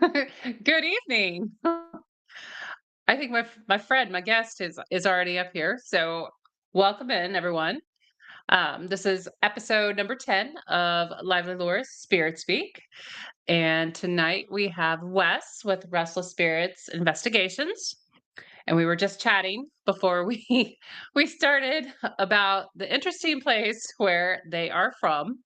Good evening. I think my friend, my guest is already up here. So welcome in everyone. This is episode number 10 of Lively Lora's Spirit Speak. And tonight we have Wes with Restless Spirits Investigations. And we were just chatting before we we started about the interesting place where they are from.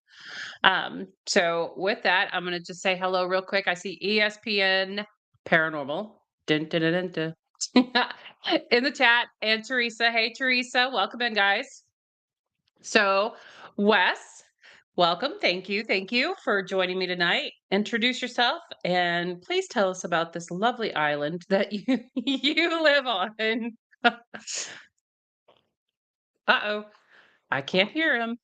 So with that, I'm gonna just say hello real quick. I see ESPN Paranormal. Dun, dun, dun, dun, dun. In the chat, and Teresa. Hey Teresa, welcome in, guys. So, Wes, welcome. Thank you for joining me tonight. Introduce yourself and please tell us about this lovely island that you you live on. Uh-oh, I can't hear him.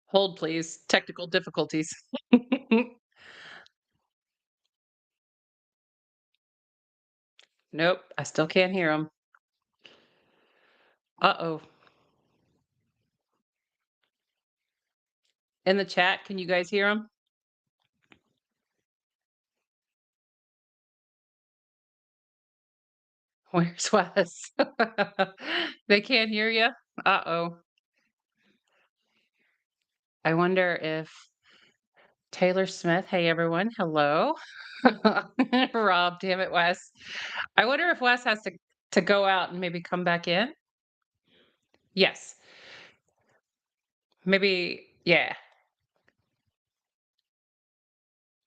Hold, please. Technical difficulties. Nope, I still can't hear him. Uh-oh. In the chat, can you guys hear him? Where's Wes? They can't hear you? Uh-oh. I wonder if Taylor Smith, hey everyone, hello. Rob, damn it, Wes. I wonder if Wes has to go out and maybe come back in. Yes. Maybe, yeah.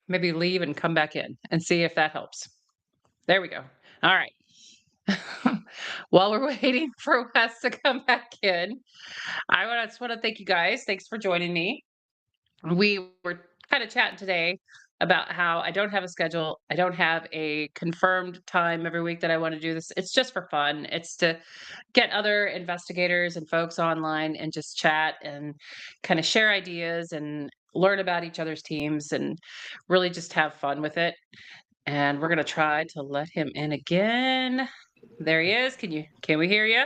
Maybe leave and come back in and see if that helps. There we go. All right. While we're waiting for Wes to come back in, just want to thank you guys. Thanks for joining me. We were kind of chatting today about how I don't have a schedule. I don't have a confirmed time every week that I want to do this. It's just for fun. It's to get other investigators and folks online and just chat and kind of share ideas and learn about each other's teams and really just have fun with it. And we're going to try to let him in again. There he is. Can we hear you?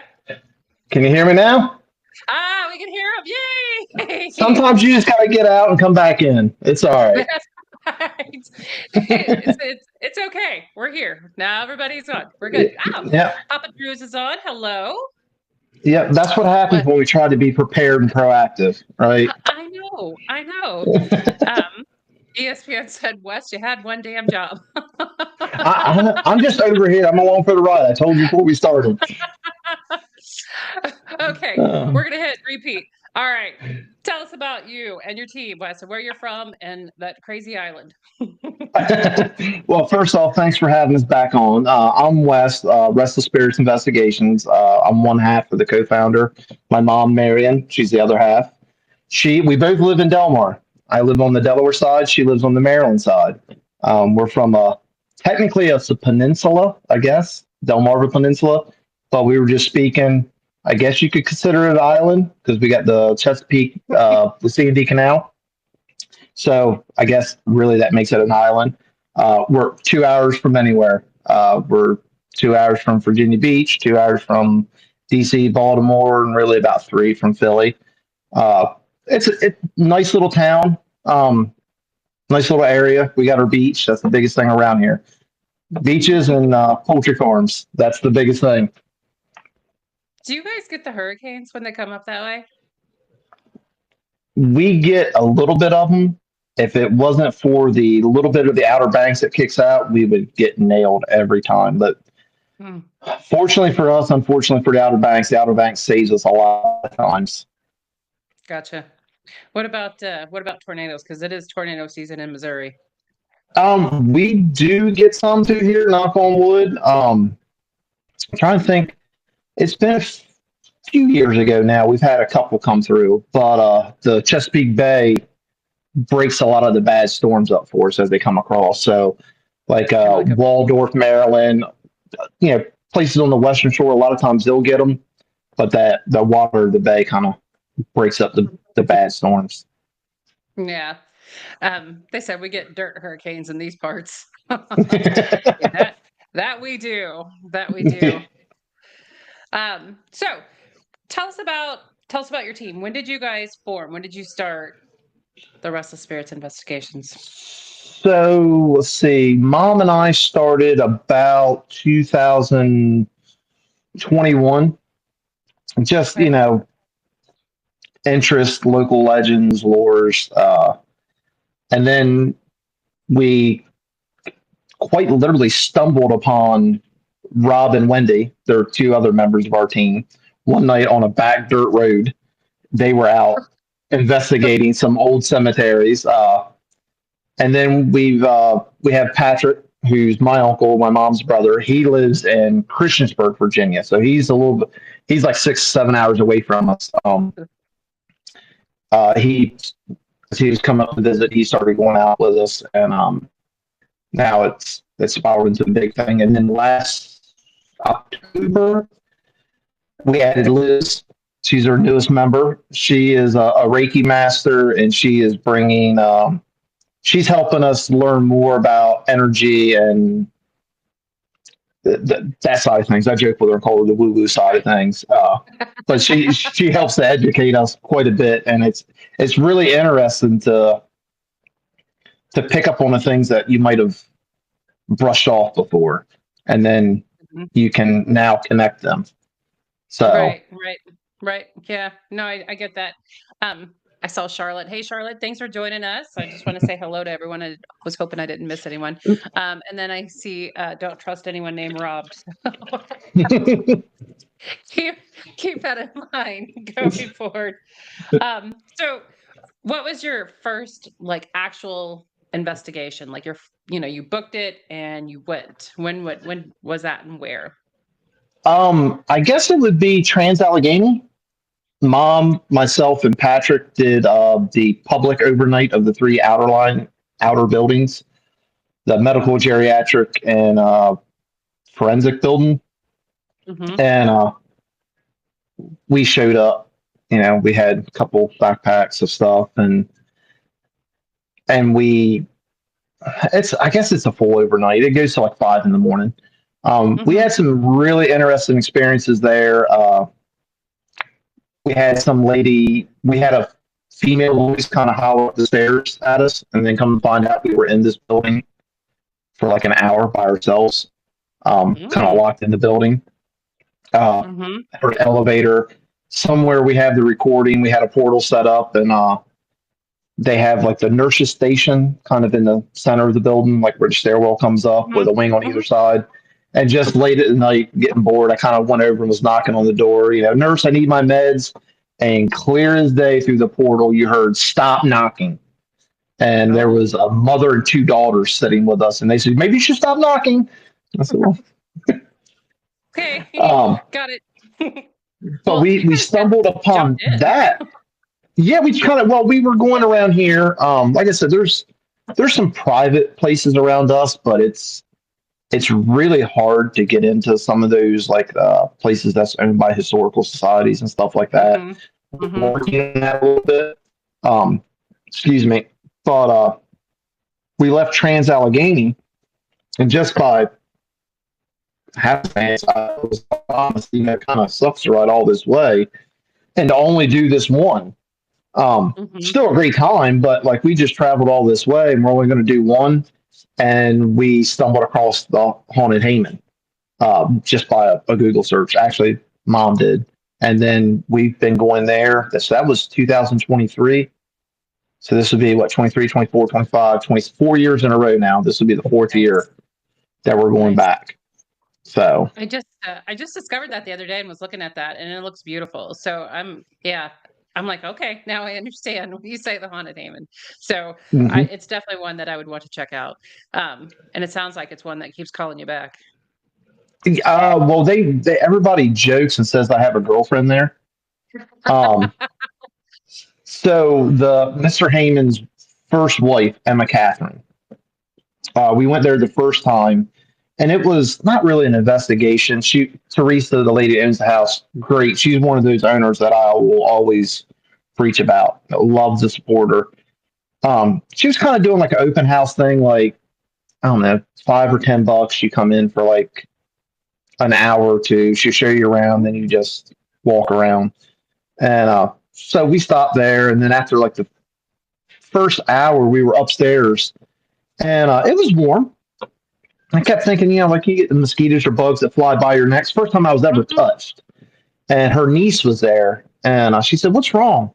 Can you hear me now? Ah, we can hear him. Yay! Sometimes you just gotta get out and come back in. It's all right. That's right. It's okay. We're here. Now everybody's on. We're good. Oh, Yeah, Papa Drew's is on. Hello. yeah. That's what happens What? when we try to be prepared and proactive, right? I know. I know. Um, ESPN said, Wes, you had one damn job. I'm just over here. I'm along for the ride. I told you before we started. Okay, Uh, we're gonna hit repeat. All right. Tell us about you and your team, Wes, and where you're from and that crazy island. well, first off, thanks for having us back on. I'm Wes, Restless Spirits Investigations. I'm one half of the co-founder. My mom, Marion, she's the other half. We both live in Delmar. I live on the Delaware side. She lives on the Maryland side. We're from technically it's a peninsula, I guess, Delmarva Peninsula, but we were just speaking. I guess you could consider it an island because we got the Chesapeake, the C&D Canal. So I guess really that makes it an island. We're 2 hours from anywhere. We're 2 hours from Virginia Beach, 2 hours from DC, Baltimore, and really about three from Philly. Uh, it's a nice little town, nice little area. We got our beach. That's the biggest thing around here. Beaches and poultry farms. That's the biggest thing. Do you guys get the hurricanes when they come up that way? We get a little bit of them. If it wasn't for the little bit of the Outer Banks that kicks out, we would get nailed every time. But Hmm, fortunately for us, unfortunately for the Outer Banks saves us a lot of times. gotcha. What about tornadoes? Because it is tornado season in Missouri. We do get some through here, knock on wood. I'm trying to think. It's been a few years ago now. We've had a couple come through, but the Chesapeake Bay breaks a lot of the bad storms up for us as they come across. So, like Kind of like a Waldorf, Maryland, places on the Western Shore, a lot of times they'll get them, but that the water of the bay kind of breaks up the bad storms. yeah. They said we get dirt hurricanes in these parts. Yeah, that we do. That we do. So tell us about tell us about your team. When did you guys form? When did you start the Restless Spirits Investigations? So let's see. Mom and I started about 2021. Just, Okay. interest, local legends, lores. And then we quite literally stumbled upon Rob and Wendy. There are two other members of our team. One night on a back dirt road, they were out investigating some old cemeteries. And then we have Patrick, who's my uncle, my mom's brother. He lives in Christiansburg, Virginia, so he's like 6 7 hours away from us. He as he was coming up to visit, he started going out with us, and now it's spiraled into a big thing. And then last October, we added Liz. She's our newest member. She is a Reiki master, and she is bringing. She's helping us learn more about energy and that side of things. I joke with her and call her the woo woo side of things, but she helps to educate us quite a bit, and it's really interesting to pick up on the things that you might have brushed off before, and then Mhm. you can now connect them. So Right, right, right. Yeah. No, I get that. I saw Charlotte. Hey, Charlotte, thanks for joining us. I just want to say hello to everyone. I was hoping I didn't miss anyone. And then I see don't trust anyone named Rob. keep keep that in mind going forward. So what was your first like actual investigation? Like you booked it and you went. When was that and where? I guess it would be Trans Allegheny. Mom, myself, and Patrick did the public overnight of the three outer buildings, the medical, geriatric, and forensic building. Hmm. And we showed up. We had a couple backpacks of stuff, and I guess it's a full overnight. It goes to like 5 in the morning. We Hmm. had some really interesting experiences there. We had some lady, we had a female voice kind of holler up the stairs at us, and then come to find out we were in this building for like an hour by ourselves, kind of Mm. locked in the building. Hmm. Or elevator. Somewhere we have the recording. We had a portal set up, and they have like the nurses station kind of in the center of the building, like where the stairwell comes up with Hmm. a wing on either Hmm. side. And just late at night, getting bored, I kind of went over and was knocking on the door. Nurse, I need my meds. And clear as day through the portal, you heard stop knocking. And there Oh, was a mother and two daughters sitting with us, and they said, maybe you should stop knocking. I said, well, okay, um, got it. but Well, you we guys got stumbled jumped upon in. that. Yeah, we were going around here. Like I said, there's some private places around us, but it's really hard to get into some of those like places that's owned by historical societies and stuff like that. Hmm. We're Hmm. working on that a little bit. Um, excuse me, but we left Trans Allegheny, and just by happenstance, I was honest, it kind of sucks to ride all this way and to only do this one. Hmm. Still a great time, but like we just traveled all this way and we're only going to do one. And we stumbled across the Haunted Heyman just by a Google search. Actually, mom did. And then we've been going there. So that was 2023. So this would be what, 23, 24, 25, 24 years in a row now. This would be the fourth Nice, year that we're going nice. back. So, I just discovered that the other day and was looking at that, and it looks beautiful. So yeah, I'm like, okay, now I understand when you say the haunted Haven. So mhm. it's definitely one that I would want to check out. And it sounds like it's one that keeps calling you back. Well, everybody jokes and says I have a girlfriend there. Um, so the Mr. Heyman's first wife, Emma Catherine, we went there the first time, and it was not really an investigation. Teresa, the lady that owns the house, great. She's one of those owners that I will always preach about. I love to support her. She was kind of doing like an open house thing, like I don't know, $5 or $10. You come in for like an hour or two. She'll show you around, then you just walk around. And so we stopped there, and then after like the first hour, we were upstairs, and it was warm. I kept thinking, like you get the mosquitoes or bugs that fly by your neck. It's the first time I was ever Mhm. touched. And her niece was there, and she said, "What's wrong?"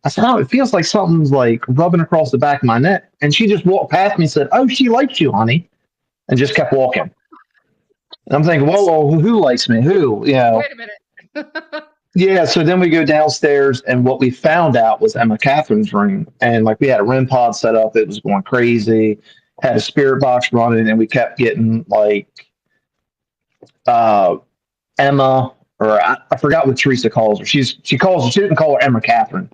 I said, "Oh, it feels like something's like rubbing across the back of my neck." And she just walked past me and said, "Oh, she likes you, honey," and just kept walking. And I'm thinking, whoa, who likes me? Who? Wait a minute. Yeah. So then we go downstairs, and what we found out was Emma Catherine's room. And like we had a REM pod set up, it was going crazy, had a spirit box running, and we kept getting like uh, Emma, or I forgot what Teresa calls her. She didn't call her Emma Catherine,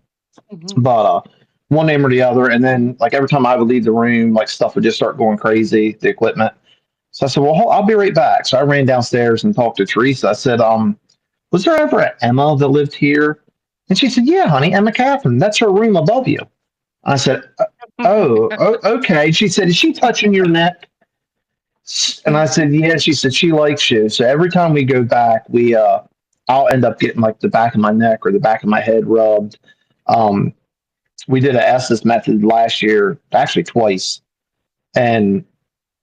Mhm. but one name or the other. And then like every time I would leave the room, like stuff would just start going crazy, the equipment. So I said, "Well, I'll be right back." So I ran downstairs and talked to Teresa. I said, "Was there ever an Emma that lived here?" And she said, "Yeah, honey, Emma Catherine. That's her room above you." I said, "Oh, okay." She said, "Is she touching your neck?" And I said, "Yeah." She said, "She likes you." So every time we go back, I'll end up getting like the back of my neck or the back of my head rubbed. Um, we did a Estes method last year, actually twice, and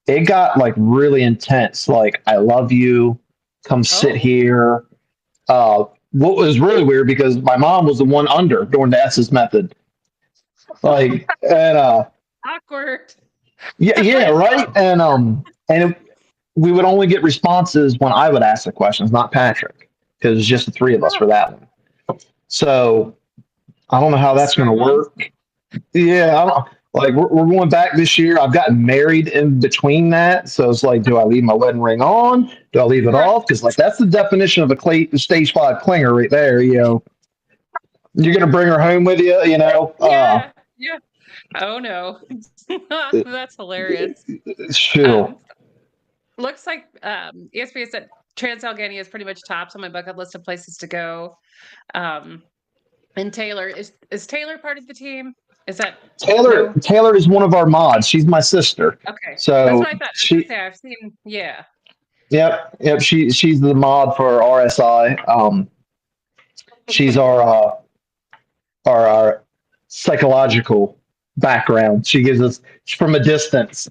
it got like really intense. Like, "I love you. Come sit Oh, here." What was really weird because my mom was the one under during the Estes method. Like, and awkward. yeah, yeah, right. We would only get responses when I would ask the questions, not Patrick, because it's just the three of us for that one. So I don't know how that's going Sorry, to mom. work. Yeah, I don't like. We're going back this year. I've gotten married in between that, so it's like, do I leave my wedding ring on? Do I leave it Right. off? Because like that's the definition of a stage five clinger right there. You're gonna bring her home with you. Yeah. Yeah. Oh no. That's hilarious. Sure. Um, looks like ESPN said Trans Allegheny is pretty much tops on my bucket list of places to go. Um, and Taylor is Taylor part of the team? Is that Taylor no? Taylor is one of our mods. She's my sister. Okay, that's So what I thought. I was gonna she say I've seen. Yeah. yep. She's the mod for RSI. She's our psychological background. She gives us from a distance.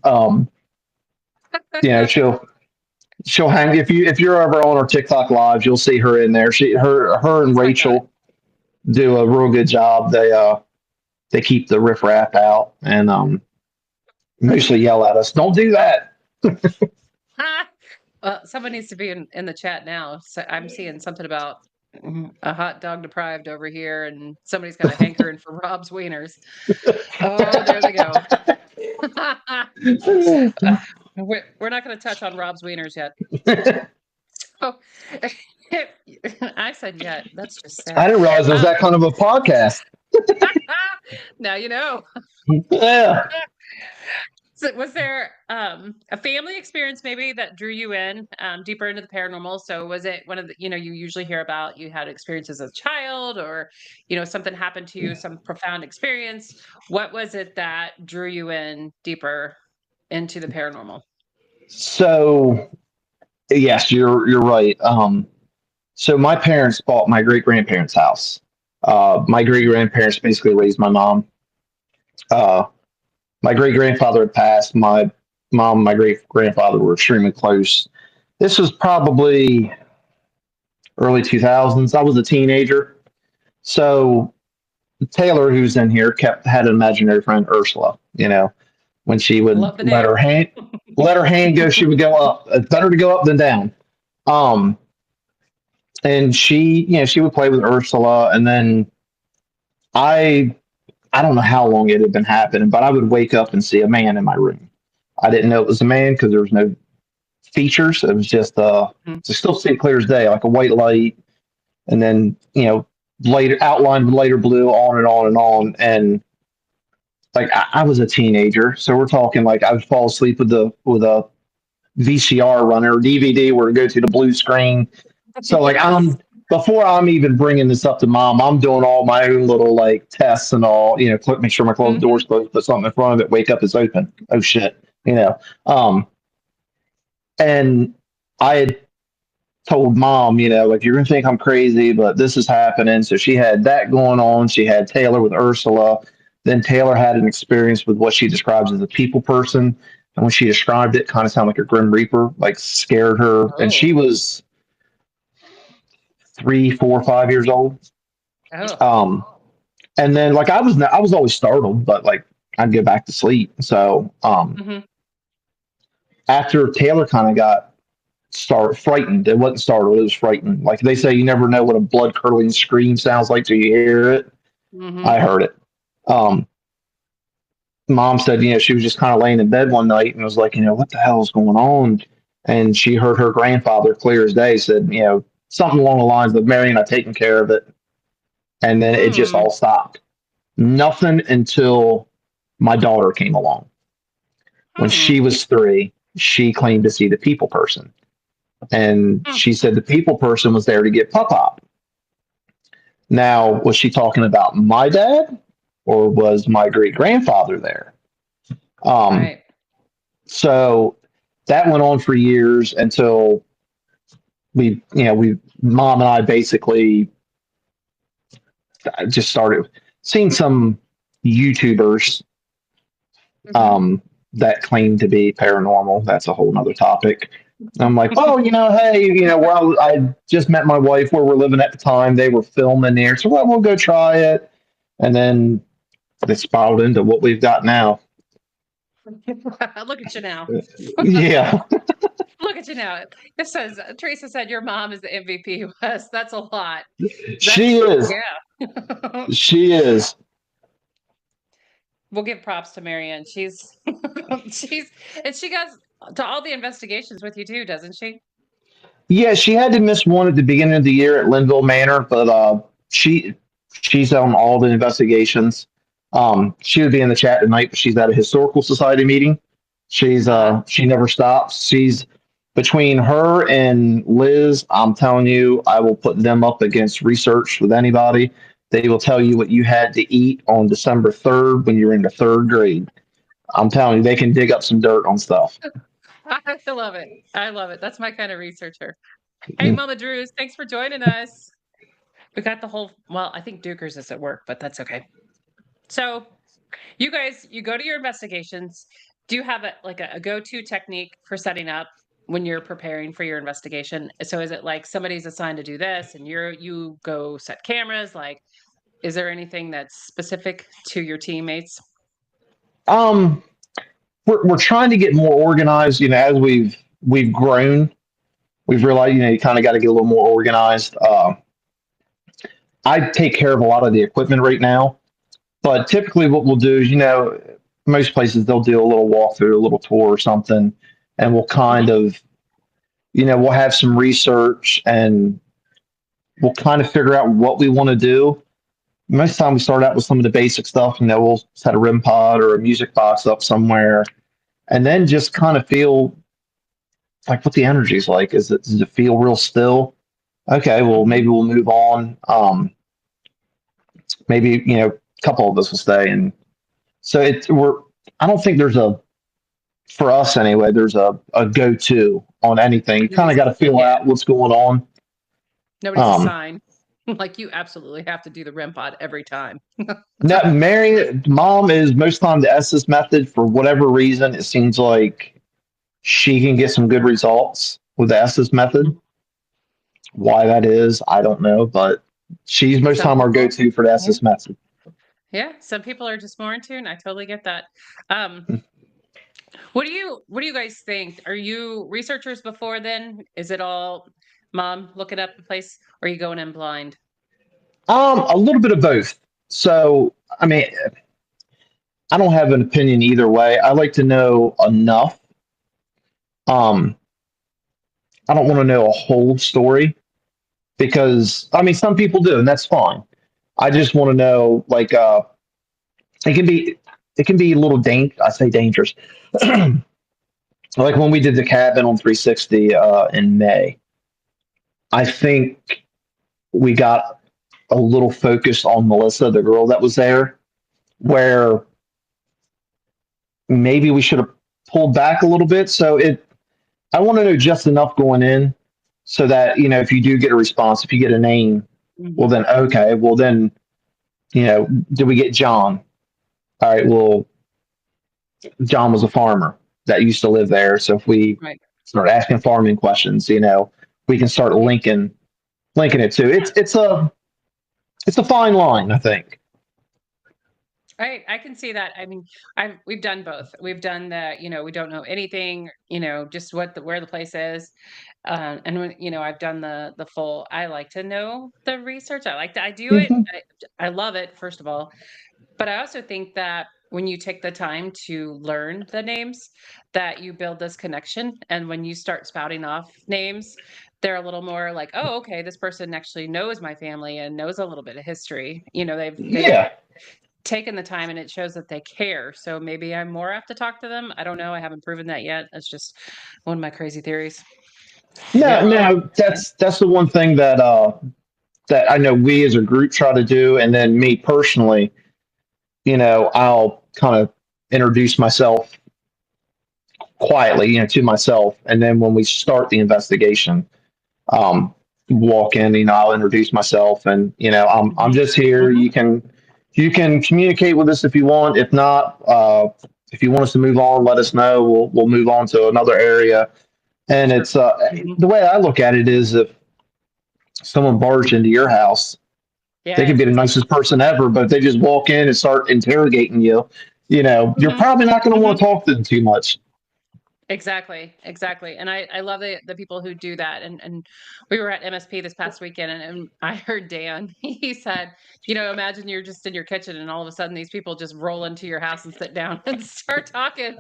She'll hang if you're ever on her TikTok lives, you'll see her in there. Her and That's what I thought. Rachel do a real good job. They keep the riffraff out and mostly yell at us. Don't do that. Well, someone needs to be in the chat now. So I'm seeing something about a hot dog deprived over here, and somebody's got a hankering for Rob's wieners. Oh, there they go. We're not going to touch on Rob's wieners yet. Oh, I said yet. That's just I sad. didn't realize it was Um, that kind of a podcast. now you know. Yeah. So was there a family experience maybe that drew you in deeper into the paranormal? So was it one of the, you usually hear about you had experiences as a child or, something happened to you, some profound experience. What was it that drew you in deeper into the paranormal? So yes, you're right. So my parents bought my great grandparents' house. My great grandparents basically raised my mom. Uh, my great grandfather had passed. My mom and my great grandfather were extremely close. This was probably early 2000s. I was a teenager. So Taylor, who's in here, kept had an imaginary friend, Ursula. When she would Love the name. let her hand go, she would go up. It's better to go up than down. Um, and she would play with Ursula, and then I I don't know how long it had been happening, but I would wake up and see a man in my room. I didn't know it was a man because there was no features. It was just Mhm. to still see it clear as day, like a white light, and then later outlined with later blue, on and on and on. And like I was a teenager, so we're talking like I would fall asleep with a VCR runner or DVD where it go to the blue screen. So like Yes. before I'm even bringing this up to mom, I'm doing all my own little like tests and all. Make sure my closed Hmm. door's closed, put something in front of it, wake up, it's open. Oh shit. Um, and I had told mom, like you're gonna think I'm crazy, but this is happening. So she had that going on. She had Taylor with Ursula. Then Taylor had an experience with what she describes as a people person. And when she described it, kind of sounded like a Grim Reaper, like scared her. And Oh. she was 3, 4, 5 years old. Oh. Um, and then like I was always startled, but like I'd go back to sleep. So Hmm. after Taylor kind of got frightened, it wasn't startled, it was frightened. Like they say, you never know what a blood curdling scream sounds like till you hear it. I Hmm. heard it. Um, Mom said, she was just kind of laying in bed one night and was like, what the hell is going on? And she heard her grandfather clear as day said, something along the lines of Marion, I've taken care of it. And then it just Hmm. all stopped. Nothing until my daughter came along. When Hmm. she was 3, she claimed to see the people person. And Hmm. she said the people person was there to get Pup Pop. Now, was she talking about my dad or was my great grandfather there? Um, Right. so that went on for years until mom and I basically just started seeing some YouTubers Hmm. um, that claim to be paranormal. That's a whole nother topic. I'm like, well, hey, well, I just met my wife where we're living at the time. They were filming there. So, well, we'll go try it. And then it spiraled into what we've got now. Look at you now. Yeah, Look at you now. It says Teresa said your mom is the MVP. Wes, that's a lot. she That's is. yeah. She is. We'll give props to Marianne. She's she's and she goes to all the investigations with you too, doesn't she? Yeah, she had to miss one at the beginning of the year at Linville Manor, but she's on all the investigations. She would be in the chat tonight, but she's at a historical society meeting. Uh-huh. She never stops. She's between her and Liz. I'm telling you, I will put them up against research with anybody. They will tell you what you had to eat on December 3rd when you were in the third grade. I'm telling you, they can dig up some dirt on stuff. I love it. I love it. That's my kind of researcher. Hey, Mama Drews, thanks for joining us. We got the whole, well, I think Dukers is at work, but that's okay. So, you guys, you go to your investigations. Do you have a go-to technique for setting up when you're preparing for your investigation? So is it like somebody's assigned to do this and you go set cameras? Like, is there anything that's specific to your teammates? Um, we're trying to get more organized. As we've grown, we've realized you kind of got to get a little more organized. I take care of a lot of the equipment right now, but typically what we'll do is most places they'll do a little walkthrough, a little tour or something, and we'll kind Hmm. of we'll have some research and we'll kind of figure out what we want to do. Most of the time we start out with some of the basic stuff. We'll set a RIM pod or a music box up somewhere, and then just kind of feel like what the energy's like. Does it feel real still? Okay, well Hmm. maybe we'll move on. Maybe a couple of us will stay, and so we're. I don't think there's for us anyway. There's a go to on anything. You kind of got to feel Yeah, out what's going on. nobody's Um, assigned. Like you absolutely have to do the REM pod every time. Now, Mary, mom is most time the Estes method for whatever reason. It seems like she can get some good results with the Estes method. Why that is, I don't know, but she's most Some time our people, go-to for the yeah, Estes method. yeah. Some people are just more in tune. I totally get that. Um, what do you guys think? Are you researchers before then? Is it all mom looking up the place or are you going in blind? A little bit of both. So, I mean, I don't have an opinion either way. I like to know enough. Um, I don't want to know a whole story because I mean, some people do, and that's fine. I just want to know, like, it can be, it can be a little I say dangerous. Like when we did the cabin on 360 in May, I think we got a little focused on Melissa, the girl that was there, where maybe we should have pulled back a little bit. I want to know just enough going in so that, if you do get a response, if you get a name, well Mhm. then, okay, well then, did we get John? All right, well, John was a farmer that used to live there. So if we Right. start asking farming questions, we can start Yeah. linking it to it's a fine line, I think. I can see that. I mean, we've done both. We've done the, we don't know anything, just where the place is. And when, I've done the full, I like to know the research. I do it. Hmm. I love it, first of all. But I also think that when you take the time to learn the names, that you build this connection. And when you start spouting off names, they're a little more like, oh, okay, this person actually knows my family and knows a little bit of history. They've Yeah. taken the time and it shows that they care. So maybe I'm more apt to talk to them. I don't know. I haven't proven that yet. That's just one of my crazy theories. No, Yeah. no, that's the one thing that I know we as a group try to do, and then me personally, I'll kind of introduce myself quietly, to myself, and then when we start the investigation, um, walk in, I'll introduce myself, and I'm Mhm. just here. Mhm. You can communicate with us if you want. If not, if you want us to move on, let us know. We'll move on to another area. And Sure. it's Mhm. the way I look at it is, if someone barged into your house, they could Yes. be the nicest person ever, but if they just walk in and start interrogating you, you're Mhm. probably not going to want Mhm. to talk to them too much. Exactly, exactly, and I love the people who do that, and we were at MSP this past weekend, and I heard Dan, he said, "Imagine you're just in your kitchen, and all of a sudden these people just roll into your house and sit down and start talking,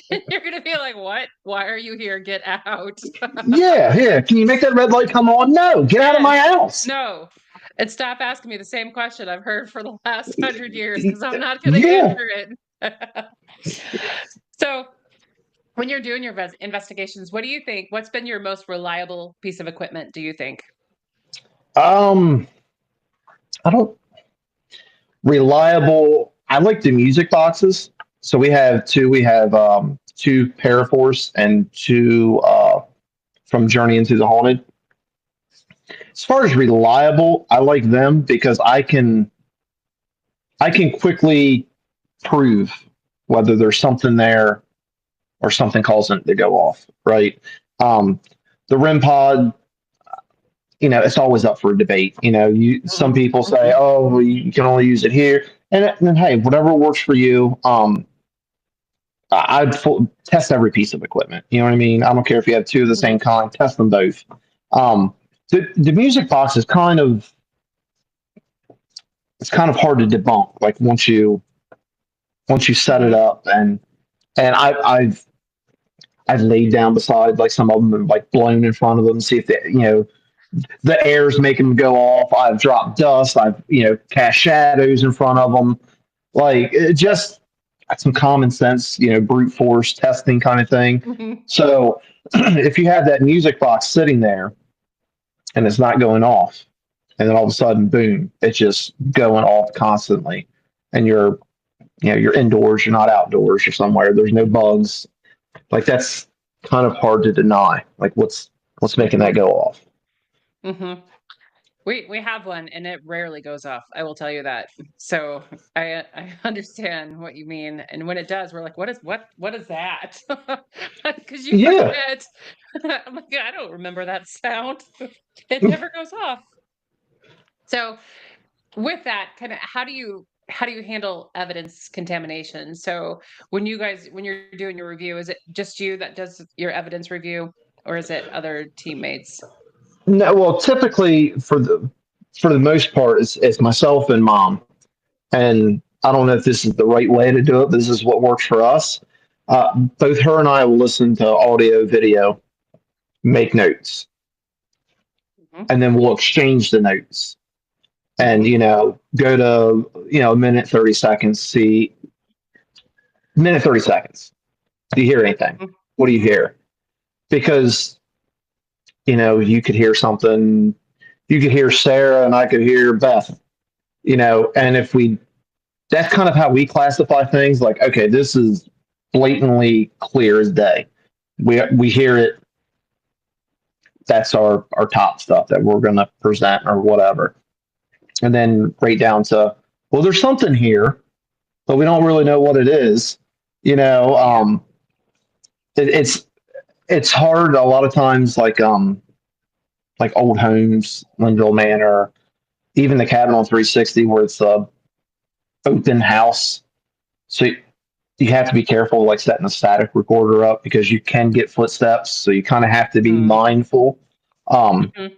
and you're gonna be like, 'What? Why are you here? Get out.'" Yeah, yeah. Can you make that red light come on? No, get out of Yes. my house. No. And stop asking me the same question I've heard for the last 100 years, because 'cause I'm not gonna Yeah. answer it. So when you're doing your investigations, what do you think? What's been your most reliable piece of equipment, do you think? Um, I don't reliable. I like the music boxes. So we have two. We have two Paraforce and two from Journey into the Haunted. As far as reliable, I like them because I can quickly prove whether there's something there or something causing it to go off. Right. Um, the REM pod, it's always up for debate. Some Mhm, people say, mhm, "Oh, well, you can only use it here," and then hey, whatever works for you. I'd test every piece of equipment. You know what I mean? I don't care if you have two of the mhm, same kind. Test them both. Um, the music box is kind of hard to debunk. Like once you set it mhm, up, and I've laid down beside like some of them and like blown in front of them, see if the air's making them go off. I've dropped dust. I've cast shadows in front of them. Like just some common sense, brute force testing kind of thing. mhm, So if you have that music box sitting there and it's not going off, and then all of a sudden, boom, it's just going off constantly, and you're indoors, you're not outdoors, you're somewhere. There's no bugs. Like that's kind of hard to deny. Like what's making that mhm, go off? mhm. We have one, and it rarely goes off, I will tell you that. So I understand what you mean, and when it does, we're like, "What is that?" Because you Yeah. forget. I'm like, "I don't remember that sound." It never goes off. So with that, kinda how do you handle evidence contamination? So when you're doing your review, is it just you that does your evidence review, or is it other teammates? No, well, typically for the most part, it's myself and mom, and I don't know if this is the right way to do it, but this is what works for us. Both her and I will listen to audio, video, make notes, Mhm, and then we'll exchange the notes, and mhm, go to a minute 30 seconds, see minute 30 seconds. Do you hear anything? mhm, What do you hear? Because you could hear something. You could hear Sarah, and I could hear Beth. And if we that's kind of how we classify things. Like, okay, this is blatantly clear as day. We hear it that's our top stuff that we're going to present or whatever. And then right down to, well, there's something here, but we don't really know what it is. You know, Yeah. it's it's hard a lot of times, like old homes, Linville Manor, even the cabin on 360 where it's a open house. So you have to be careful, like setting a static recorder up because you can get footsteps. So you kind of have to be Mm. mindful. Um, Mhm.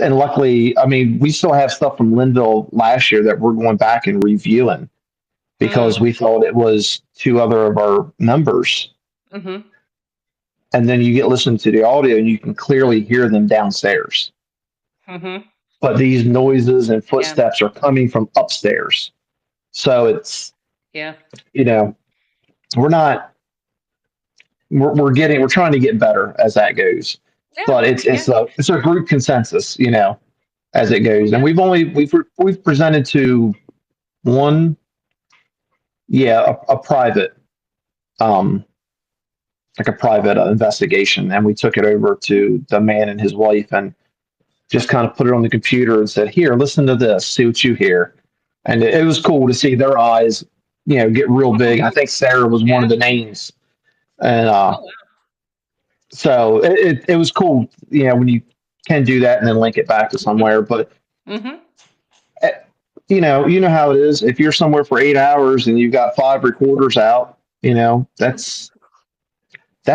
and luckily, I mean, we still have stuff from Linville last year that we're going back and reviewing because Mm. we thought it was two other of our members. Mhm. And then you get listening to the audio and you can clearly hear them downstairs. Mhm. But these noises and Yeah. footsteps are coming from upstairs. So it's, Yeah. you know, we're not, we're trying to get better as that goes. Yeah. But Yeah. it's a group consensus, as it goes. And Yeah. we've presented to one, yeah, a private, um, like a private investigation, and we took it over to the man and his wife, and just kind of put it on the computer and said, "Here, listen to this, see what you hear." And it was cool to see their eyes, get real big. I think Sarah was one of Yeah. the names, and Oh, wow. so it was cool, when you can do that and then link it back to Mhm. somewhere. But Mhm. eh, you know how it is. If you're somewhere for 8 hours and you've got five recorders out, that's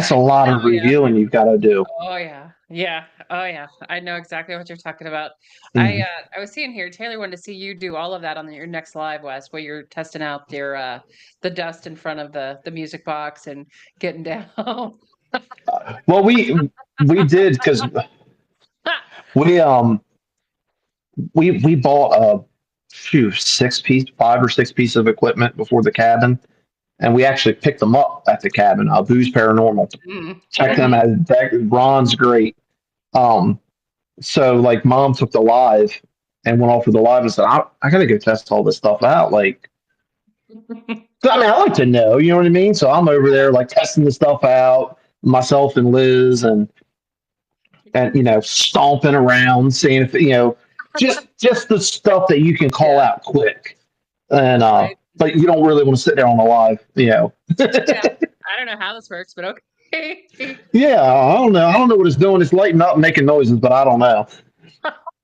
a lot of Oh, yeah. reviewing you've got to do. Oh, yeah. Yeah. Oh, yeah. I know exactly what you're talking about. Mhm. I was seeing here, Taylor wanted to see you do all of that on your next live, Wes, where you're testing out the dust in front of the music box and getting down. Well, we did because we we bought a five or six pieces of equipment before the cabin, and we actually picked them up at the cabin. Boo's Paranormal. Mm. Check them Mhm. out. Ron's great. Um, so like mom took the live and went off with the live and said, I got to go test all this stuff out. Like, I mean, I like to know, you know what I mean? So I'm over there like testing the stuff out, myself and Liz, and stomping around, seeing if just the stuff that you can call Yeah. out quick, and Right. but you don't really want to sit there on the live. Yeah. I don't know how this works, but okay. Yeah, I don't know what it's doing. It's lighting up, making noises, but I don't know.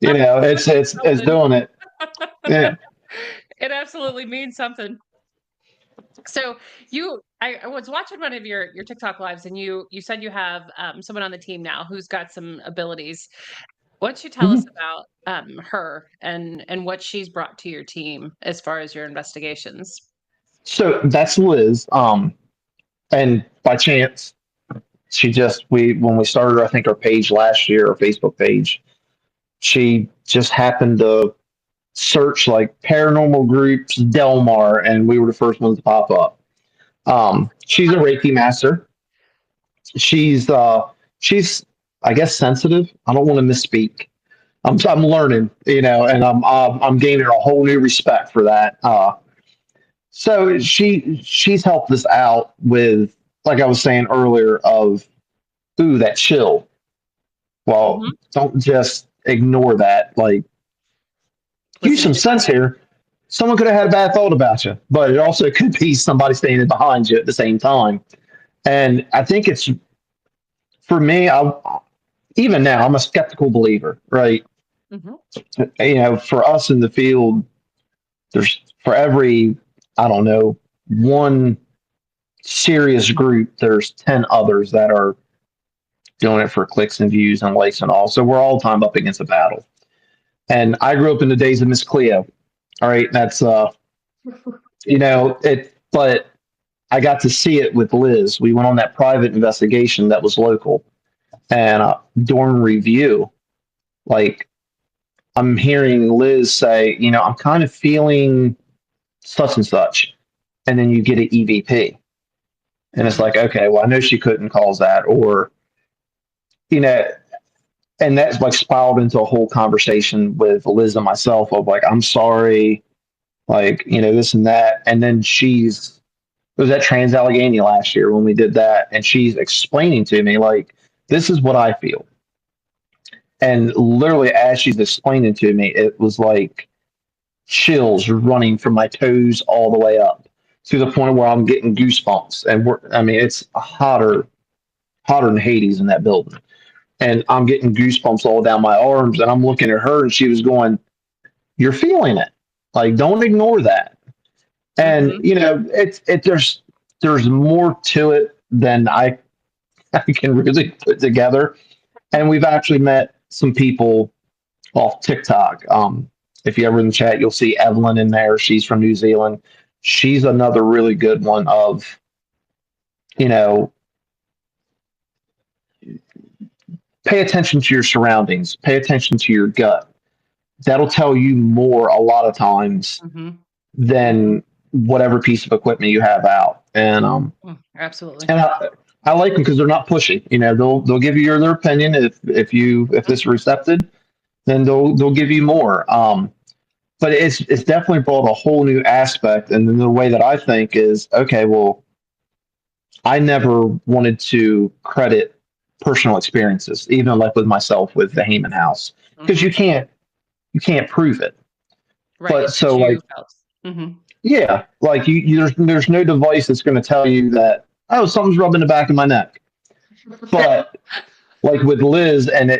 It's Something. doing it. Yeah. It absolutely means something. So I was watching one of your TikTok lives, and you said you have someone on the team now who's got some abilities. Why don't you tell us Mhm. about her and what she's brought to your team as far as your investigations? So that's Liz. And by chance, she just we when we started, I think our page last year, our Facebook page, she just happened to search like paranormal groups Delmar, and we were the first ones to pop up. She's a Reiki master. She's I guess sensitive. I don't want to misspeak. I'm learning, and I'm gaining a whole new respect for that. So she's helped us out with, like I was saying earlier, of ooh, that chill. Well, Hmm. don't just ignore that. Like, use Listen some to sense it. here. Someone could have had a bad thought about you, but it also could be somebody standing behind you at the same time. And I think it's for me. Even now, I'm a skeptical believer, right? Hmm. For us in the field, there's for every, I don't know, one serious group, there's 10 others that are doing it for clicks and views and likes and all. So we're all time up against a battle. And I grew up in the days of Miss Cleo. All right, that's it. But I got to see it with Liz. We went on that private investigation that was local, and during review, like I'm hearing Liz say, I'm kind of feeling such and such, and then you get an EVP, and it's Mm. like, okay, well, I know she couldn't cause that, or you know, and that's like spiraled into a whole conversation with Liz and myself of like, I'm sorry, like, this and that. And then it was at Trans Allegheny last year when we did that. And she's explaining to me, like, this is what I feel. And literally, as she's explaining to me, it was like chills running from my toes all the way up to the point where I'm getting goosebumps. And I mean, it's hotter than Hades in that building. And I'm getting goosebumps all down my arms. And I'm looking at her, and she was going, "You're feeling it. Like, don't ignore that." And Mhm. there's more to it than I can really put together. And we've actually met some people off TikTok. If you ever in the chat, you'll see Evelyn in there. She's from New Zealand. She's another really good one of, you know, pay attention to your surroundings, pay attention to your gut. That'll tell you more a lot of times Mhm. than whatever piece of equipment you have out. Absolutely. And I like them because they're not pushy. They'll give you their opinion. If it's receptive, then they'll give you more. But it's definitely brought a whole new aspect. And then the way that I think is, okay, well, I never wanted to credit personal experiences, even like with myself with the Heyman house, because Mhm. you can't prove it. But Right, but so you like, felt. Mhm. yeah, like there's no device that's going to tell you that, oh, something's rubbing the back of my neck. But like with Liz and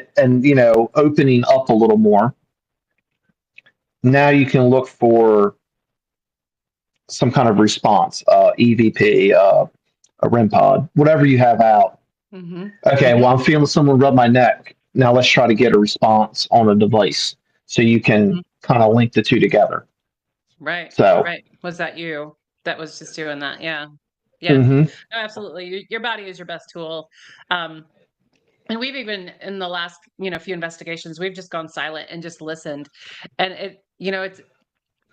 opening up a little more, now you can look for some kind of response, EVP, a REM pod, whatever you have out. Mhm. Okay, well, Mhm. I'm feeling someone rub my neck. Now let's try to get a response on a device so you can Mhm. kind of link the two together. Right, So, right. Was that you that was just doing that? Yeah. Yeah. hmm No, absolutely. Your body is your best tool. Um, and we've even in the last, few investigations, we've just gone silent and just listened. And it's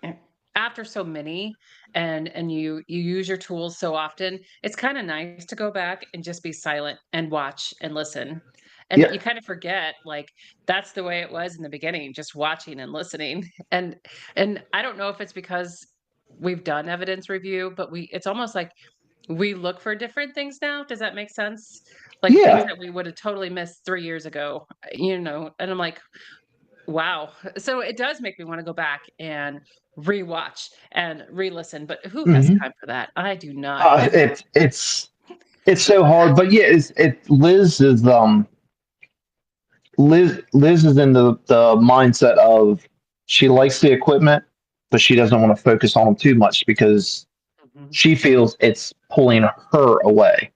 eh, after so many and you use your tools so often, it's kind of nice to go back and just be silent and watch and listen. And yeah, you kind of forget like that's the way it was in the beginning, just watching and listening. And I don't know if it's because we've done evidence review, but we it's almost like we look for different things now. Does that make sense? Like things yeah, that we would have totally missed 3 years ago, and I'm like, wow. So it does make me wanna go back and rewatch and re-listen, but who has hmm time for that? I do not. it's so hard. But yeah, Liz is in the mindset of she likes the equipment, but she doesn't want to focus on them too much because Mhm. she feels it's pulling her away,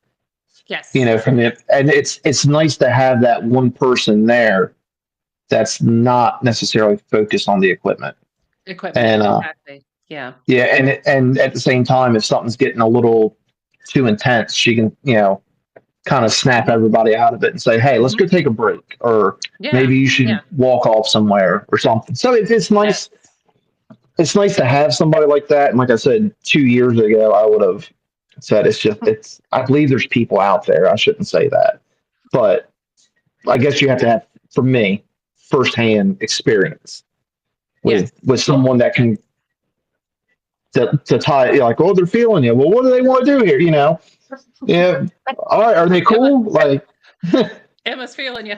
Yes. from it. And it's nice to have that one person there that's not necessarily focused on the equipment. Equipment, And exactly. Yeah. yeah, and at the same time, if something's getting a little too intense, she can kind of snap Mhm. everybody out of it and say, "Hey, let's Mhm. go take a break," or Yeah. maybe you should Yeah. walk off somewhere or something. So it's Yes. nice. It's nice to have somebody like that. And like I said, 2 years ago, I would have said it's. I believe there's people out there. I shouldn't say that, but I guess you have to have, for me, firsthand experience Yes. with someone that can to tie like, oh, they're feeling you. Well, what do they want to do here? Yeah. All right. Are they Emma cool? Like, Emma's feeling you.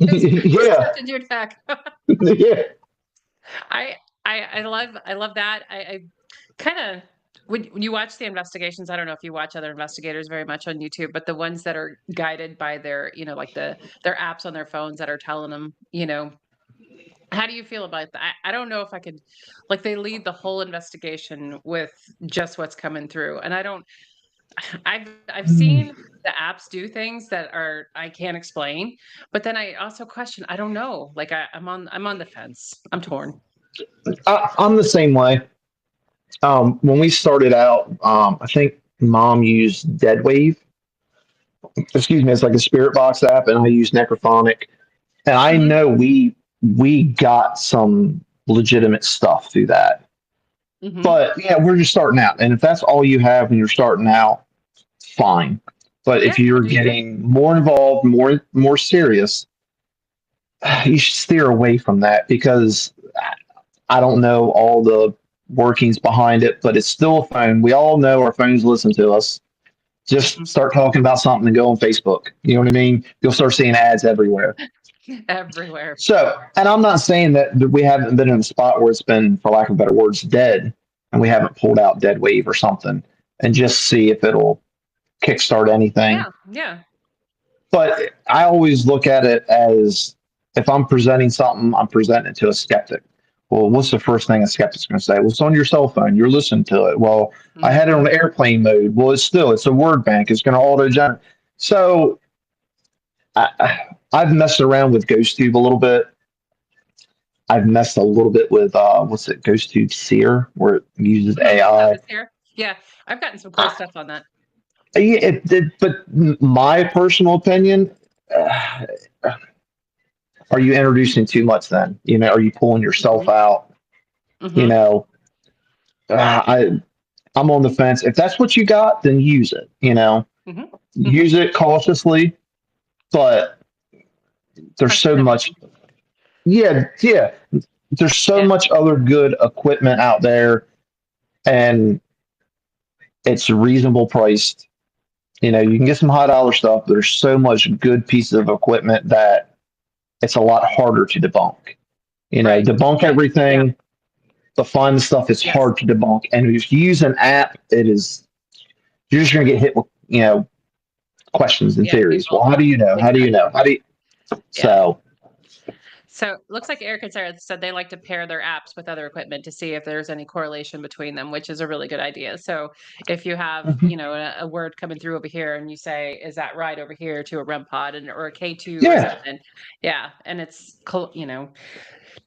Just yeah, stepped into your neck. yeah. I I love that. I kinda when you watch the investigations, I don't know if you watch other investigators very much on YouTube, but the ones that are guided by their, like their apps on their phones that are telling them, how do you feel about that? I don't know if I could like they lead the whole investigation with just what's coming through. And I don't I've seen the apps do things that are I can't explain, but then I also question, I don't know. Like I'm on the fence. I'm torn. I'm the same way. When we started out, I think mom used Dead Wave. Excuse me, it's like a spirit box app, and I use Necrophonic. And I Mhm. know we got some legitimate stuff through that. Mhm. But yeah, we're just starting out, and if that's all you have when you're starting out, fine. But if Yeah, you're do you? getting more involved, more serious, you should steer away from that because I don't know all the workings behind it, but it's still a phone. We all know our phones listen to us. Just Mhm. start talking about something and go on Facebook. You know what I mean? You'll start seeing ads everywhere. Everywhere. So, and I'm not saying that we haven't been in a spot where it's been, for lack of better words, dead, and we haven't pulled out dead wave or something, and just see if it'll kickstart anything. Yeah, yeah. But I always look at it as, if I'm presenting something, I'm presenting it to a skeptic. Well, what's the first thing a skeptic's going to say? Well, it's on your cell phone. You're listening to it. Well, I had it on Mhm. airplane mode. Well, it's a word bank. It's going to auto generate. So I've messed around with GhostTube a little bit. I've messed a little bit with what's it, GhostTube Seer, where it uses Yeah, AI. this here. Yeah, I've gotten some cool stuff on that. Yeah, but my personal opinion, uh, are you introducing too much? Then are you pulling yourself Mhm. out? You Mhm. know, I I'm on the fence. If that's what you got, then use it. Mhm. Use Mhm. it cautiously, but there's Trust your so gut. much. Yeah, yeah. There's so Yeah. much other good equipment out there, and it's reasonable priced. You can get some high dollar stuff. But there's so much good pieces of equipment that it's a lot harder to debunk. Right. Debunk Yeah. everything. The fun stuff is Yes. hard to debunk. And if you use an app, you're just gonna get hit with questions and Yeah, theories. Well, people. how do you know? How do you Exactly. know? How do you Yeah. so So looks like Eric and Sarah said they like to pair their apps with other equipment to see if there's any correlation between them, which is a really good idea. So if you have, Mhm. a word coming through over here and you say, is that right over here to a REM pod and or a K2 or Yeah. something? Yeah. And it's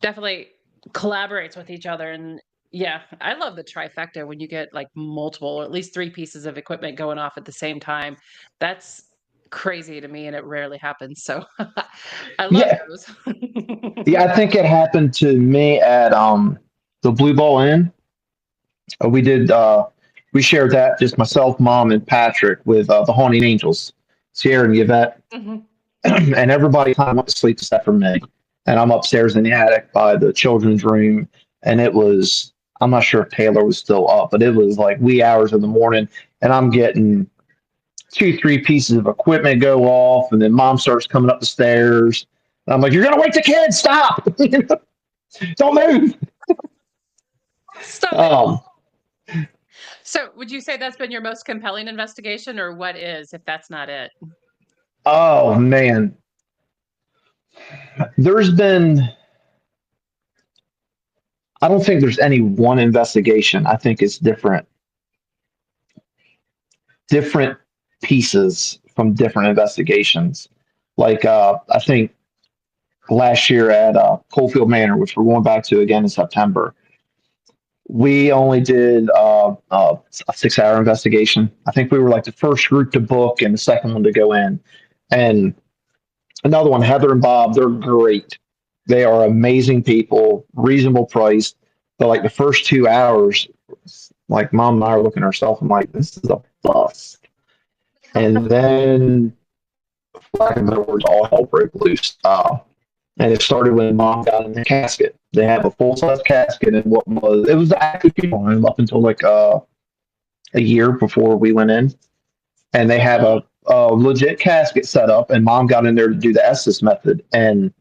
definitely collaborates with each other. And yeah, I love the trifecta when you get like multiple or at least three pieces of equipment going off at the same time. That's crazy to me and it rarely happens. So I love Yeah. those. Yeah, I think it happened to me at the Blue Ball Inn. We did we shared that, just myself, mom, and Patrick, with the Haunting Angels, Sierra and Yvette. Mhm. And everybody kind of went to sleep except for me. And I'm upstairs in the attic by the children's room, and it was, I'm not sure if Taylor was still up, but it was like wee hours of the morning, and I'm getting two, three pieces of equipment go off, and then mom starts coming up the stairs. And I'm like, "You're gonna wake the kids! Stop! Don't move!" Stop it. Um, So, would you say that's been your most compelling investigation, or what is, if that's not it? oh man, there's been. I don't think there's any one investigation. I think it's different pieces from different investigations. Like I think last year at Coalfield Manor, which we're going back to again in September, we only did a 6 hour investigation. I think we were like the first group to book and the second one to go in. And another one, Heather and Bob, they're great. They are amazing people, reasonable price. But like the first 2 hours, like mom and I are looking at ourselves and like, this is a bust. And then, like in other words, all hell broke loose. And it started when mom got in the casket. They have a full size casket, and it was the active people up until like a year before we went in, and they have Mm, a legit casket set up. And mom got in there to do the Estes method, and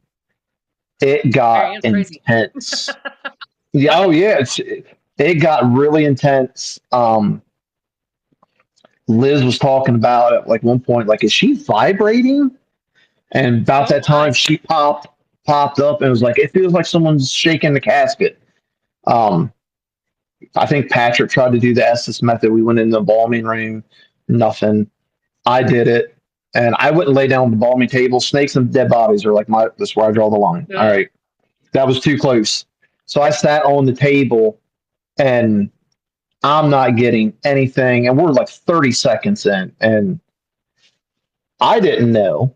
it got Ariane's crazy. intense. Yeah, oh yeah, it got really intense. Liz was talking about at like one point, like, is she vibrating? And about Oh that time, my. she popped up and was like, it feels like someone's shaking the casket. Um, I think Patrick tried to do the Estes method. We went in the embalming room, nothing. I did it, and I wouldn't lay down on the embalming table. Snakes and dead bodies are like that's where I draw the line. All Ugh. right, that was too close. So I sat on the table, and I'm not getting anything. And we're like 30 seconds in, and I didn't know,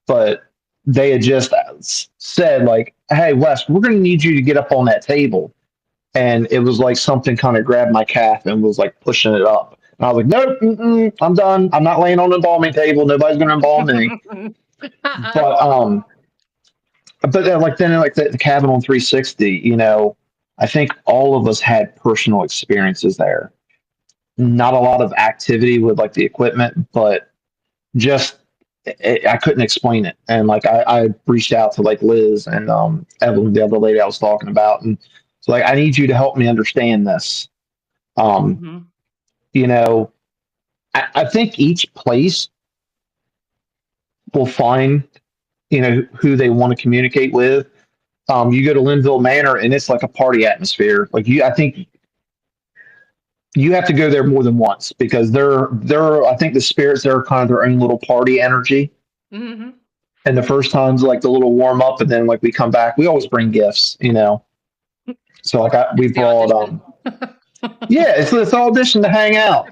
but they had just said like, "Hey, Wes, we're going to need you to get up on that table." And it was like something kind of grabbed my calf and was like pushing it up. And I was like, "Nope, I'm done. I'm not laying on the embalming table. Nobody's going to embalm me." Uh-uh. But like then like the cabin on 360, I think all of us had personal experiences there. Not a lot of activity with like the equipment, but just I couldn't explain it. And like I reached out to like Liz and Evelyn, the other lady I was talking about, and so like I need you to help me understand this. Um, Mhm. you know, I think each place will find who they want to communicate with. You go to Linville Manor and it's like a party atmosphere. Like I think you have to go there more than once because they're I think the spirits there are kind of their own little party energy. Mhm. And the first time's like the little warm up, and then like we come back, we always bring gifts. So like we It's the brought audition. yeah, it's all audition to hang out.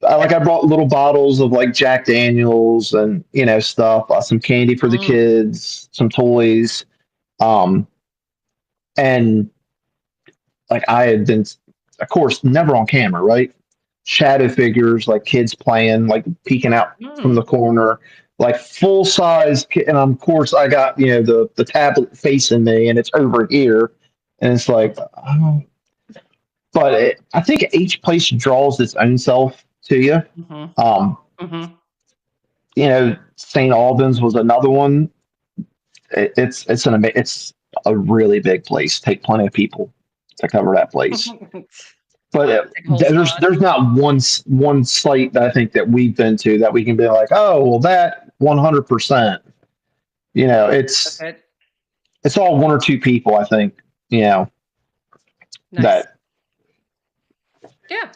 I brought little bottles of like Jack Daniels and stuff, some candy for the Mm. kids, some toys, um, and like I had been, of course, never on camera, right? Shadow figures, like kids playing, like peeking out from the Mm. corner, like full size. And of course, I got the tablet facing me, and it's over here, and it's like, oh. But I think each place draws its own self to you. Mhm. Um, Mhm. St. Albans was another one. It's a really big place. Take plenty of people to cover that place. But Take a whole squad. there's not one site that I think that we've been to that we can be like, oh, well, that 100%. That's It's it. all one or two people. I think Nice. that. Yeah.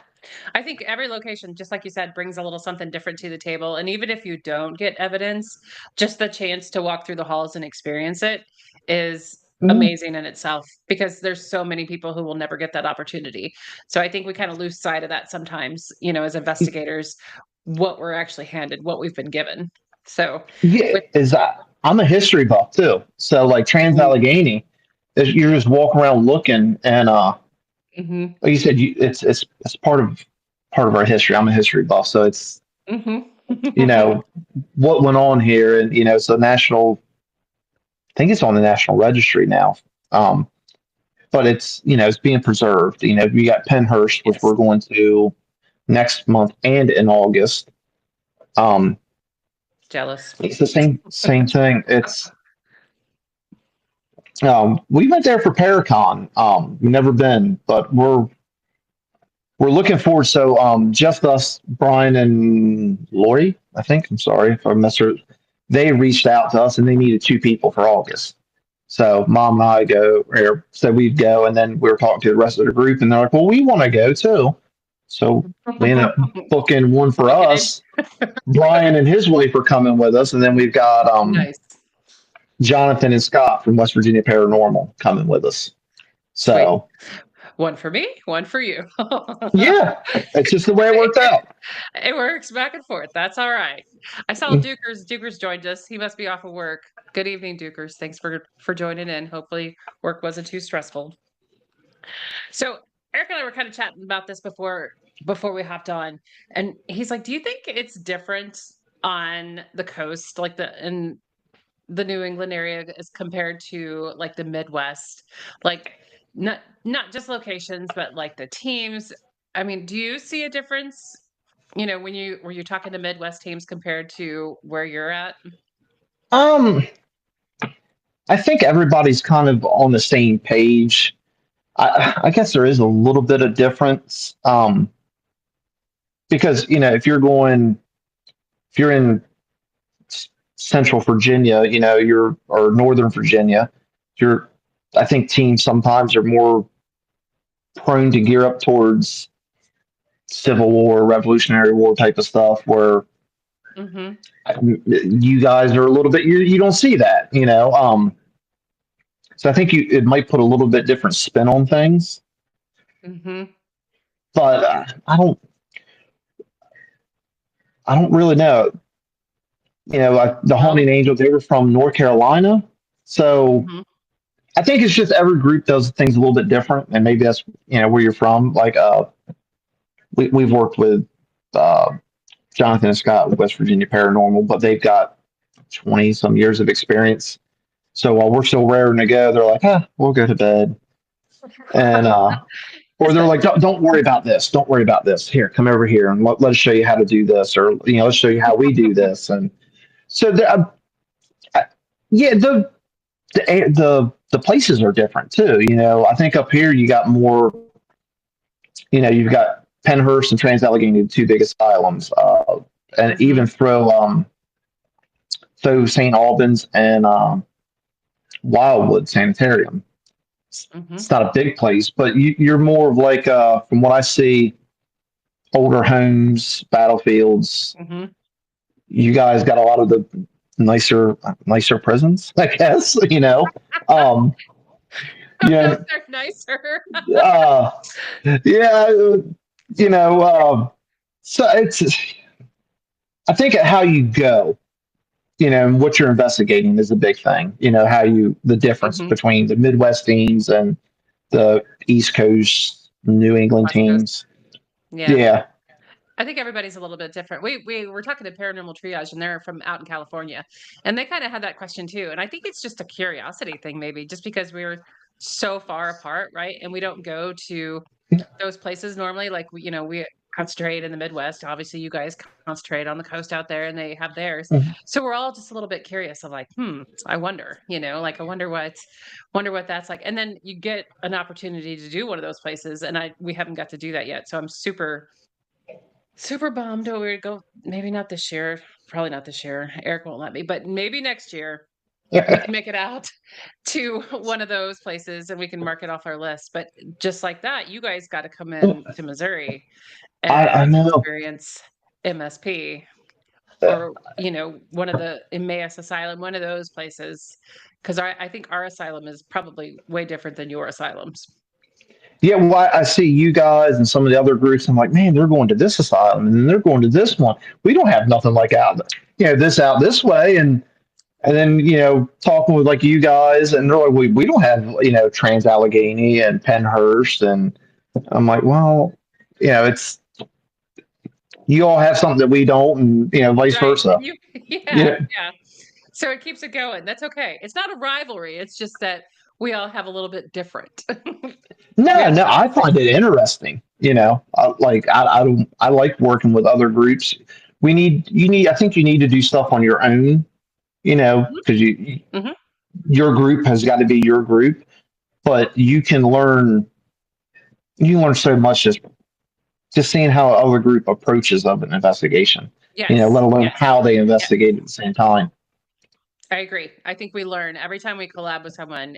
I think every location, just like you said, brings a little something different to the table. And even if you don't get evidence, just the chance to walk through the halls and experience it is Mm, amazing in itself because there's so many people who will never get that opportunity. So I think we kind of lose sight of that sometimes, as investigators, what we're actually handed, what we've been given. So yeah, with is that I'm a history buff too. So like Trans Mhm. Allegheny, you're just walking around looking, and Mhm. like you said, it's part of our history. I'm a history buff, so it's Mhm. you know what went on here, and it's a national. I think it's on the National Registry now. Um, but it's being preserved. You got Penhurst, which Yes. we're going to next month and in August. Um, Jealous. it's the same thing. It's we went there for Paracon. We've never been, but we're looking forward. So just us, Brian and Lori, I think. I'm sorry if I messed her. They reached out to us and they needed two people for August. So mom and I go, or so we'd go, and then we were talking to the rest of the group, and they're like, "Well, we want to go too." So we ended up booking one for Lock it in. us. Brian and his wife are coming with us, and then we've got Nice. Jonathan and Scott from West Virginia Paranormal coming with us. Sweet. So One for me, one for you. yeah, it's just the way it worked out. It works back and forth. That's all right. I saw Dukers. Dukers joined us. He must be off of work. Good evening, Dukers. Thanks for joining in. Hopefully, work wasn't too stressful. So Eric and I were kind of chatting about this before we hopped on, and he's like, "Do you think it's different on the coast, like in the New England area, as compared to like the Midwest? Like not just locations, but like the teams. I mean, do you see a difference? When you're talking to Midwest teams compared to where you're at? Um, I think everybody's kind of on the same page. I guess there is a little bit of difference because if you're in Central Virginia, you're or Northern Virginia, you're. I think teams sometimes are more prone to gear up towards Civil War, Revolutionary War type of stuff, where Hmm. you guys are a little bit you don't see that. So I think it might put a little bit different spin on things, Hmm. but I don't really know. Like the No. Haunting Angels, they were from North Carolina, so Hmm. I think it's just every group does things a little bit different, and maybe that's where you're from. Like we've worked with uh, Jonathan and Scott with West Virginia Paranormal, but they've got 20 some years of experience. So while we're still raring to go, they're like, we'll go to bed. And or they're like, don't worry about this. Don't worry about this. Here, come over here and let us show you how to do this, or let's show you how we do this. And so, uh, yeah, the places are different too. I think up here you got more. You've got Pennhurst and Trans Allegheny, the two big asylums, and Hmm. even throw St. Albans and Wildwood Sanitarium. Hmm. It's not a big place, but you're more of like, from what I see, older homes, battlefields. Hmm. You guys got a lot of the nicer prisons, I guess. Um, Those yeah, are nicer. uh, yeah, you know. So I think how you go, and what you're investigating is a big thing. The difference Hmm. between the Midwest teams and the East Coast New England West Coast. teams. Yeah. Yeah. I think everybody's a little bit different. We were talking to Paranormal Triage, and they're from out in California, and they kind of had that question too. And I think it's just a curiosity thing, maybe, just because we were so far apart, right? And we don't go to those places normally. Like we concentrate in the Midwest. Obviously, you guys concentrate on the coast out there, and they have theirs. So we're all just a little bit curious of like, I wonder, like I wonder what that's like. And then you get an opportunity to do one of those places, and we haven't got to do that yet. So I'm super bummed. Oh, we go maybe not this year. Probably not this year. Eric won't let me, but maybe next year we can make it out to one of those places and we can mark it off our list. But just like that, you guys got to come in to Missouri I and know. experience MSP Uh, or, one of the Emmaus Asylum, one of those places. Because I think our asylum is probably way different than your asylums. Yeah, well, I see you guys and some of the other groups. I'm like, man, they're going to this asylum and then they're going to this one. We don't have nothing like this out this way. And then, talking with like you guys, and they're like, we don't have, Trans Allegheny and Pennhurst. And I'm like, well, it's, you all have something that we don't, and, vice Right. versa. And yeah, Yeah. yeah. So it keeps it going. That's okay. It's not a rivalry. It's just that we all have a little bit different. We No, have no, different I find it perspectives. interesting. I like working with other groups. I think you need to do stuff on your own, Mhm, because mhm. your group has got to be your group, but you learn so much just seeing how other group approaches of an investigation, let Yes, alone yes, how they yeah. investigate at the same time. I agree. I think we learn every time we collab with someone.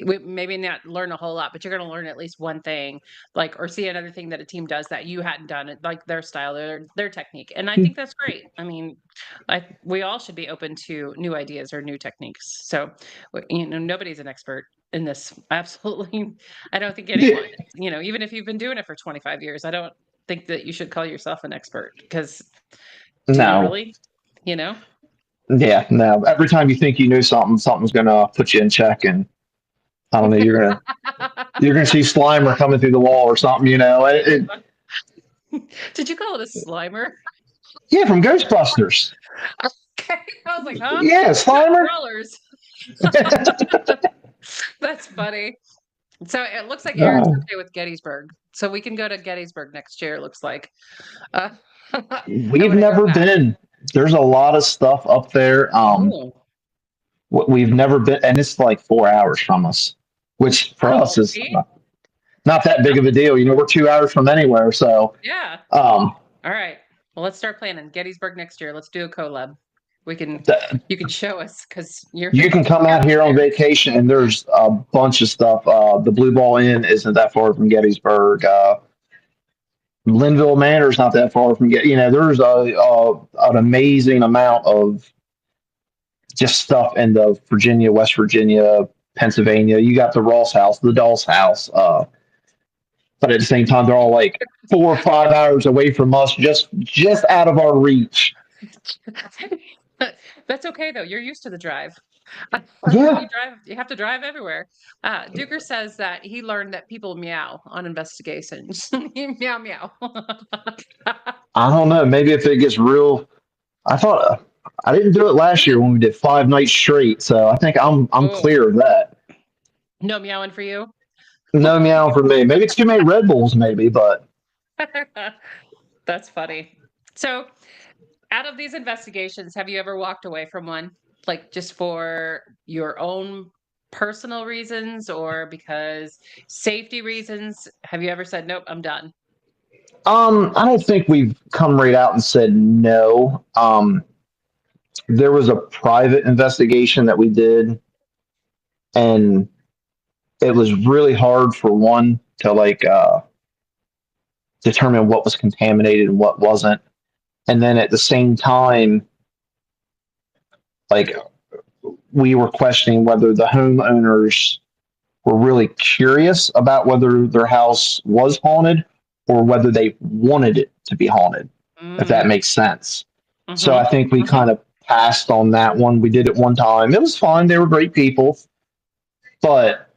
We maybe not learn a whole lot, but you're going to learn at least one thing, like or see another thing that a team does that you hadn't done, like their style, their technique, and I think that's great. I mean, we all should be open to new ideas or new techniques. So, nobody's an expert in this. Absolutely, I don't think anyone. Yeah. Even if you've been doing it for 25 years, I don't think that you should call yourself an expert because do you No. really? You know. Yeah, no. Every time you think you know something, something's gonna put you in check, and I don't know. You're gonna see Slimer coming through the wall or something. Did you call it a Slimer? Yeah, from Ghostbusters. Okay. I was like, huh? Yeah, We got Slimer. crawlers. That's funny. So it looks like Eric's Uh, okay with Gettysburg. So we can go to Gettysburg next year, it looks like. Uh, I we've want to go never back. been. There's a lot of stuff up there. Oh, We've never been, and it's like 4 hours from us, which for us oh, is see? not that big of a deal. We're 2 hours from anywhere, so Yeah. um, All right. Well, let's start planning Gettysburg next year. Let's do a collab. We can, th- you can show us because you're you can come you're out up here on there. vacation, and there's a bunch of stuff. The Blue Ball Inn isn't that far from Gettysburg. Linville Manor is not that far from There's an amazing amount of just stuff in the Virginia, West Virginia, Pennsylvania. You got the Ross House, the Doll's House, but at the same time, they're all like 4 or 5 hours away from us, just out of our reach. That's okay though. You're used to the drive. Yeah, You have to drive everywhere. Duker says that he learned that people meow on investigations. Meow meow. I don't know. Maybe if it gets real, I thought I didn't do it last year when we did 5 nights straight, so I think I'm Oh, clear of that. no meowing for you. No meow for me. Maybe too many Red Bulls, maybe, but That's funny. So, out of these investigations, have you ever walked away from one? Like just for your own personal reasons or because safety reasons? Have you ever said, nope, I'm done? I don't think we've come right out and said no. There was a private investigation that we did, and it was really hard for one to like determine what was contaminated and what wasn't. And then at the same time, like we were questioning whether the homeowners were really curious about whether their house was haunted or whether they wanted it to be haunted, if that Mm, makes sense. So I mm-hmm, think we mm-hmm. kind of passed on that one. We did it one time. It was fun. They were great people, but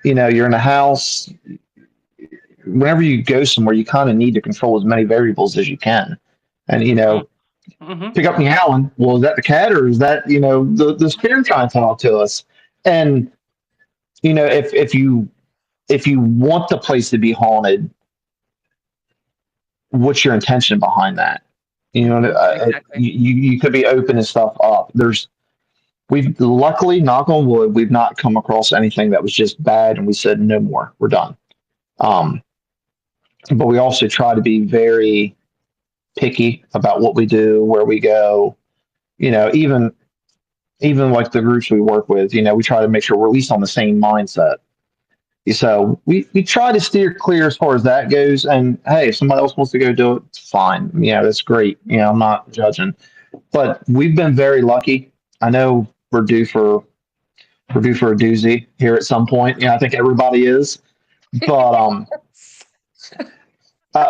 you're in a house. Whenever you go somewhere, you kind of need to control as many variables as you can. And Mm-hmm. Mm-hmm. pick up meowing. Well, is that the cat or is that the spirit trying to talk to us? And if you want the place to be haunted, what's your intention behind that? Mm-hmm. Exactly. You could be opening stuff up. We've luckily, knock on wood, we've not come across anything that was just bad, and we said no more. We're done. Um, but we also try to be very picky about what we do, where we go. Even like the groups we work with, we try to make sure we're at least on the same mindset. So we try to steer clear as far as that goes. And hey, if somebody else wants to go do it, it's fine. That's great. I'm not judging. But we've been very lucky. I know we're due for a doozy here at some point. I think everybody is. But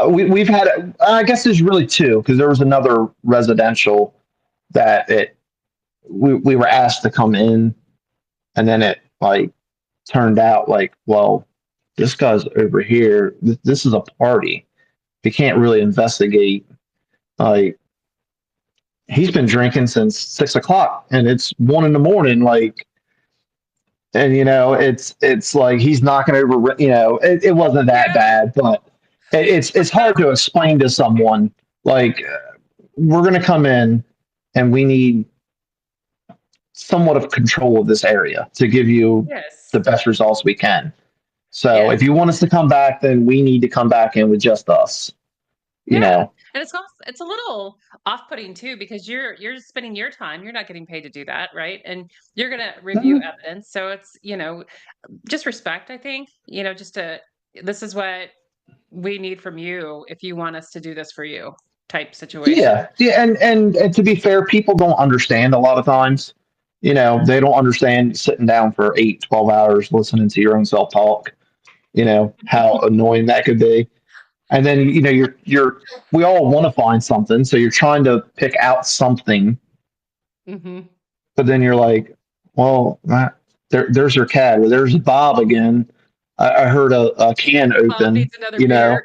we've had. I guess there's really two because there was another residential that we were asked to come in, and then it like turned out like, well, this guy's over here. This is a party. We can't really investigate. Like he's been drinking since 6 o'clock, and it's 1 in the morning. Like, and it's like he's knocking over. It wasn't that Yeah. bad, but it's hard to explain to someone like we're going to come in, and we need somewhat of control of this area to give you the Yes. best results we can. So if Yes. you want us to come back, then we need to come back in with just us. You Yeah. know. And it's a little off-putting too because you're spending your time, you're not getting paid to do that, right? And you're gonna review Mhm. evidence. So it's, just respect, I think, just to this is what we need from you if you want us to do this for you type situation. Yeah, yeah, and to be fair, people don't understand a lot of times. They don't understand sitting down for 8, 12 hours listening to your own self talk. How annoying that could be. And then you're we all want to find something, so you're trying to pick out something, Mhm. but then you're like, well, there's your cat, or there's Bob again. I heard a can Bob open. needs another You know,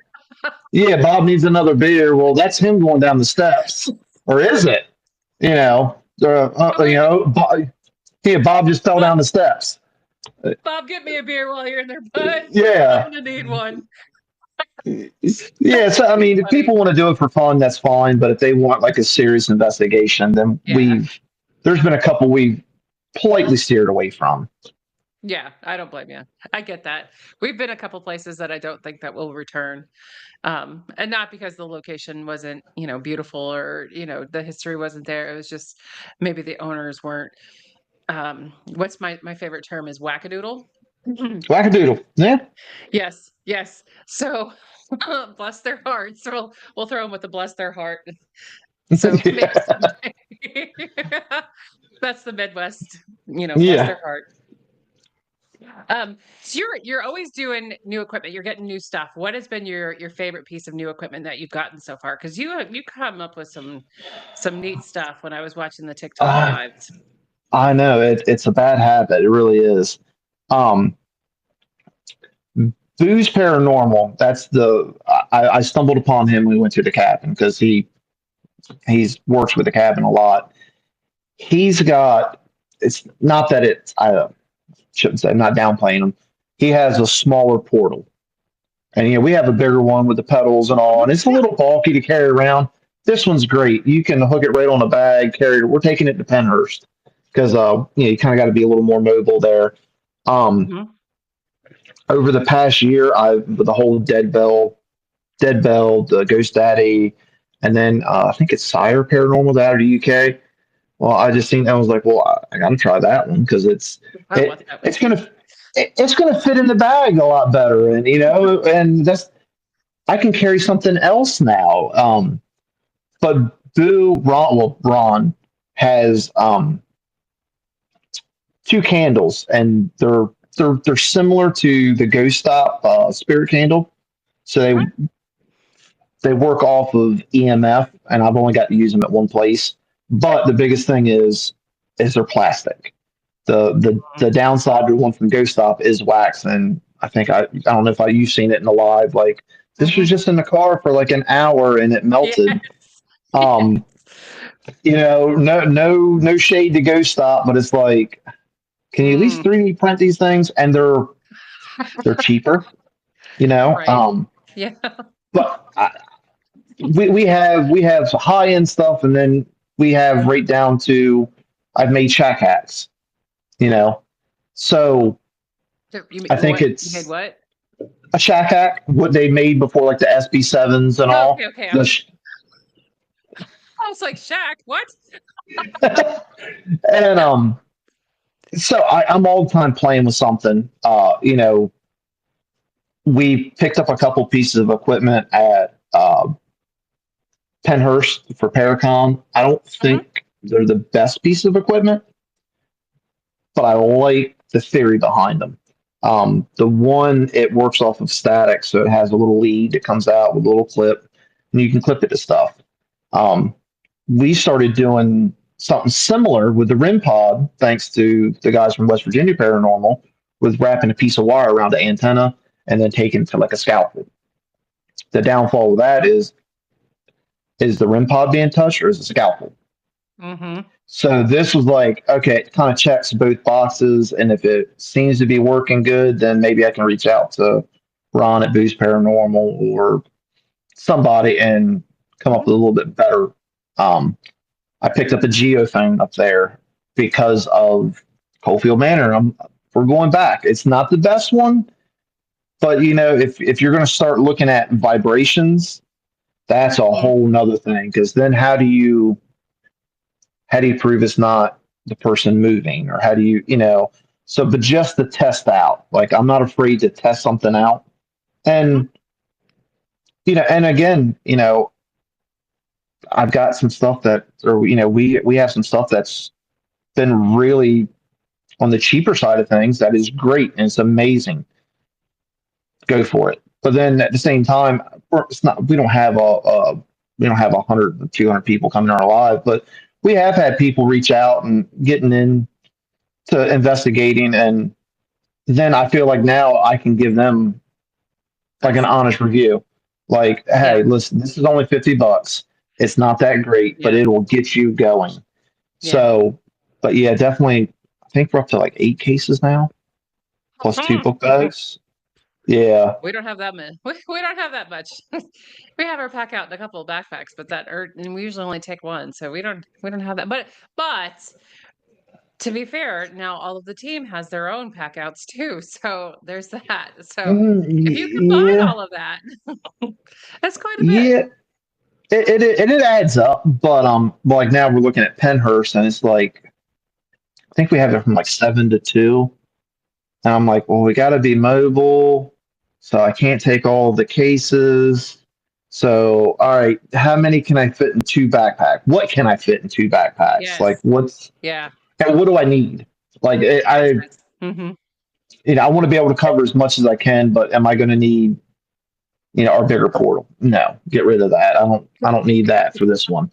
beer. yeah, Bob needs another beer. Well, that's him going down the steps, or is it? Come here, Bob, yeah, Bob just fell down Bob, the steps. Bob, get me a beer while you're in there, bud. I'm Yeah, gonna need one. yeah. So I Too mean, if funny. people want to do it for fun, that's fine. But if they want like a serious investigation, then Yeah. there's been a couple we've politely steered away from. Yeah, I don't blame you. I get that. We've been a couple places that I don't think that will return. And not because the location wasn't, beautiful or, the history wasn't there. It was just maybe the owners weren't what's my favorite term is wackadoodle. Wackadoodle. Yeah. Yes, yes. So bless their hearts. So we'll throw them with the bless their heart. So maybe Yeah. someday. That's the Midwest, bless Yeah. their heart. So you're always doing new equipment. You're getting new stuff. What has been your favorite piece of new equipment that you've gotten so far? Because you come up with some neat stuff when I was watching the TikTok Uh, lives. I know it's a bad habit. It really is. Um, Boo's Paranormal. That's I stumbled upon him when we went to the cabin because he's works with the cabin a lot. He's got. It's not that it's I shouldn't say I'm not downplaying him. He has a smaller portal. And we have a bigger one with the pedals and all, and it's a little bulky to carry around. This one's great. You can hook it right on a bag, carry it. We're taking it to Penhurst because you kind of got to be a little more mobile there. Um, Mhm. Over the past year, I've with the whole Dead Bell, the Ghost Daddy, and then I think it's Sire Paranormal out of the UK. Well, I just seen that. I was like, well, I got to try that one because I want it that one it's too. gonna it's gonna fit in the bag a lot better, and and that's I can carry something else now. But Ron has two candles, and they're similar to the Ghost Stop spirit candle. So Okay. they work off of EMF, and I've only got to use them at one place. But the biggest thing is they're plastic. The downside to one from Ghost Stop is wax, and I don't know if you've seen it in the live. Like this was Mhm. just in the car for like an hour, and it melted. Yes. Um, no shade to Ghost Stop, but it's like, can you at least Mm. 3D print these things? And they're cheaper, you know. Right. Yeah. But we have high end stuff, and then we have right down to I've made shack hats, you know. So So I think what? You made it's what? a shack hack, what they made before, like the SB7s and Oh, all. okay, okay. The I was like, Shaq, what? and so I'm all the time playing with something. We picked up a couple pieces of equipment at Penhurst for Paracon. I don't Mhm. think they're the best piece of equipment, but I like the theory behind them. The one, it works off of static, so it has a little lead that comes out with a little clip, and you can clip it to stuff. Um, we started doing something similar with the RIM pod, thanks to the guys from West Virginia Paranormal, with wrapping a piece of wire around the antenna and then taking it to like a scalpel. The downfall of that is the RIM pod being touched or is it scalpel? Mhm. So this was like, okay, it kind of checks both boxes, and if it seems to be working good, then maybe I can reach out to Ron at Boost Paranormal or somebody and come up Mhm. with a little bit better. Um, I picked up a geophone up there because of Coalfield Manor. We're going back. It's not the best one, but if you're going to start looking at vibrations, that's a Mhm. whole nother thing. Because then how do you prove it's not the person moving, or how do so but just to test out, like I'm not afraid to test something out. Mhm. And and again, I've got some stuff that, or we have some stuff that's been really on the cheaper side of things that is great and it's amazing. Go for it. But then at the same time, it's not we don't have 100 200 people coming to our live, but we have had people reach out and getting in to investigating, and then I feel like now I can give them like an That's honest review. Like, yeah. hey, listen, this is only $50. It's not that great, but Yeah. it will get you going. Yeah. So, but yeah, definitely. I think we're up to like 8 cases now, plus two Mhm. book bags. Yeah. We don't have that many. We don't have that much. We have our pack out in a couple of backpacks, but and we usually only take one, so we don't have that. But to be fair, now all of the team has their own pack outs too, so there's that. So if you combine Yeah. all of that, that's quite a bit. Yeah. It adds up, but like now we're looking at Penhurst, and it's like I think we have it from like 7 to 2. And I'm like, well, we got to be mobile, so I can't take all the cases. So, all right, how many can I fit in two backpacks? What can I fit in two backpacks? Like, Yes. what's Yeah. and what do I need? Like, Mhm. I want to be able to cover as much as I can, but am I going to need our bigger portal? No, get rid of that. I don't need that for this one.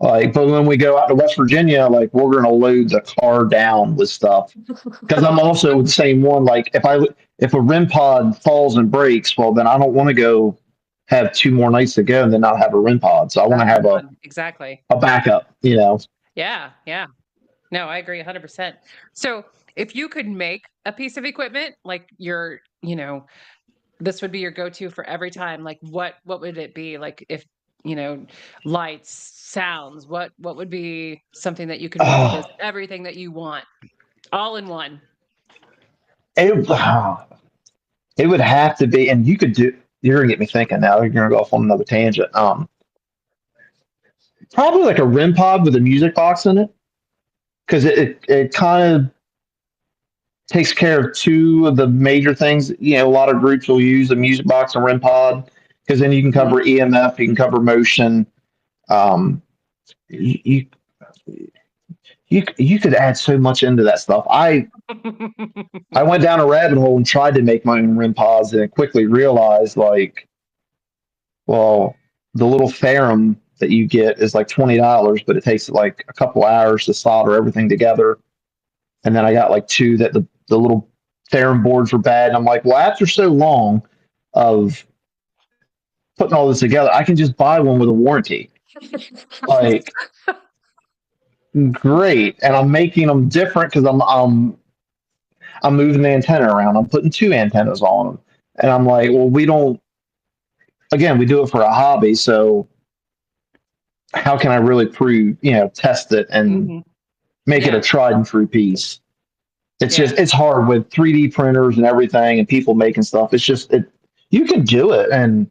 Like, but when we go out to West Virginia, like we're going to load the car down with stuff because I'm also the same one. Like if a RIM pod falls and breaks, well then I don't want to go have 2 more nights to go and then not have a RIM pod. So I want Not to have have one. Exactly. a backup. Yeah. Yeah. No, I agree 100%. So if you could make a piece of equipment, like this would be your go-to for every time, like what would it be? Like if, you know, lights, sounds, what would be something that you could make that Oh, does everything that you want all in one? it, it would have to be, and you could do. You're gonna get me thinking now. You're gonna go off on another tangent. Probably like a REM pod with a music box in it, because it kind of takes care of two of the major things. You know, a lot of groups will use a music box and REM pod because then you can Mhm. cover EMF, you can cover motion. Um, you you could add so much into that stuff. I went down a rabbit hole and tried to make my own REM pods and quickly realized like, well, the little ferrum that you get is like $20, but it takes like a couple hours to solder everything together. And then I got like two that the little ferrum boards were bad. And I'm like, well, after so long of putting all this together, I can just buy one with a warranty. Like, great. And I'm making them different because I'm moving the antenna around. I'm putting two antennas on them. And I'm like, well, we don't, again, we do it for a hobby. So how can I really prove, test it and Mhm. make it a Yeah, tried and true piece? It's just, yeah. it's hard with 3D printers and everything and people making stuff. It's just, you can do it. And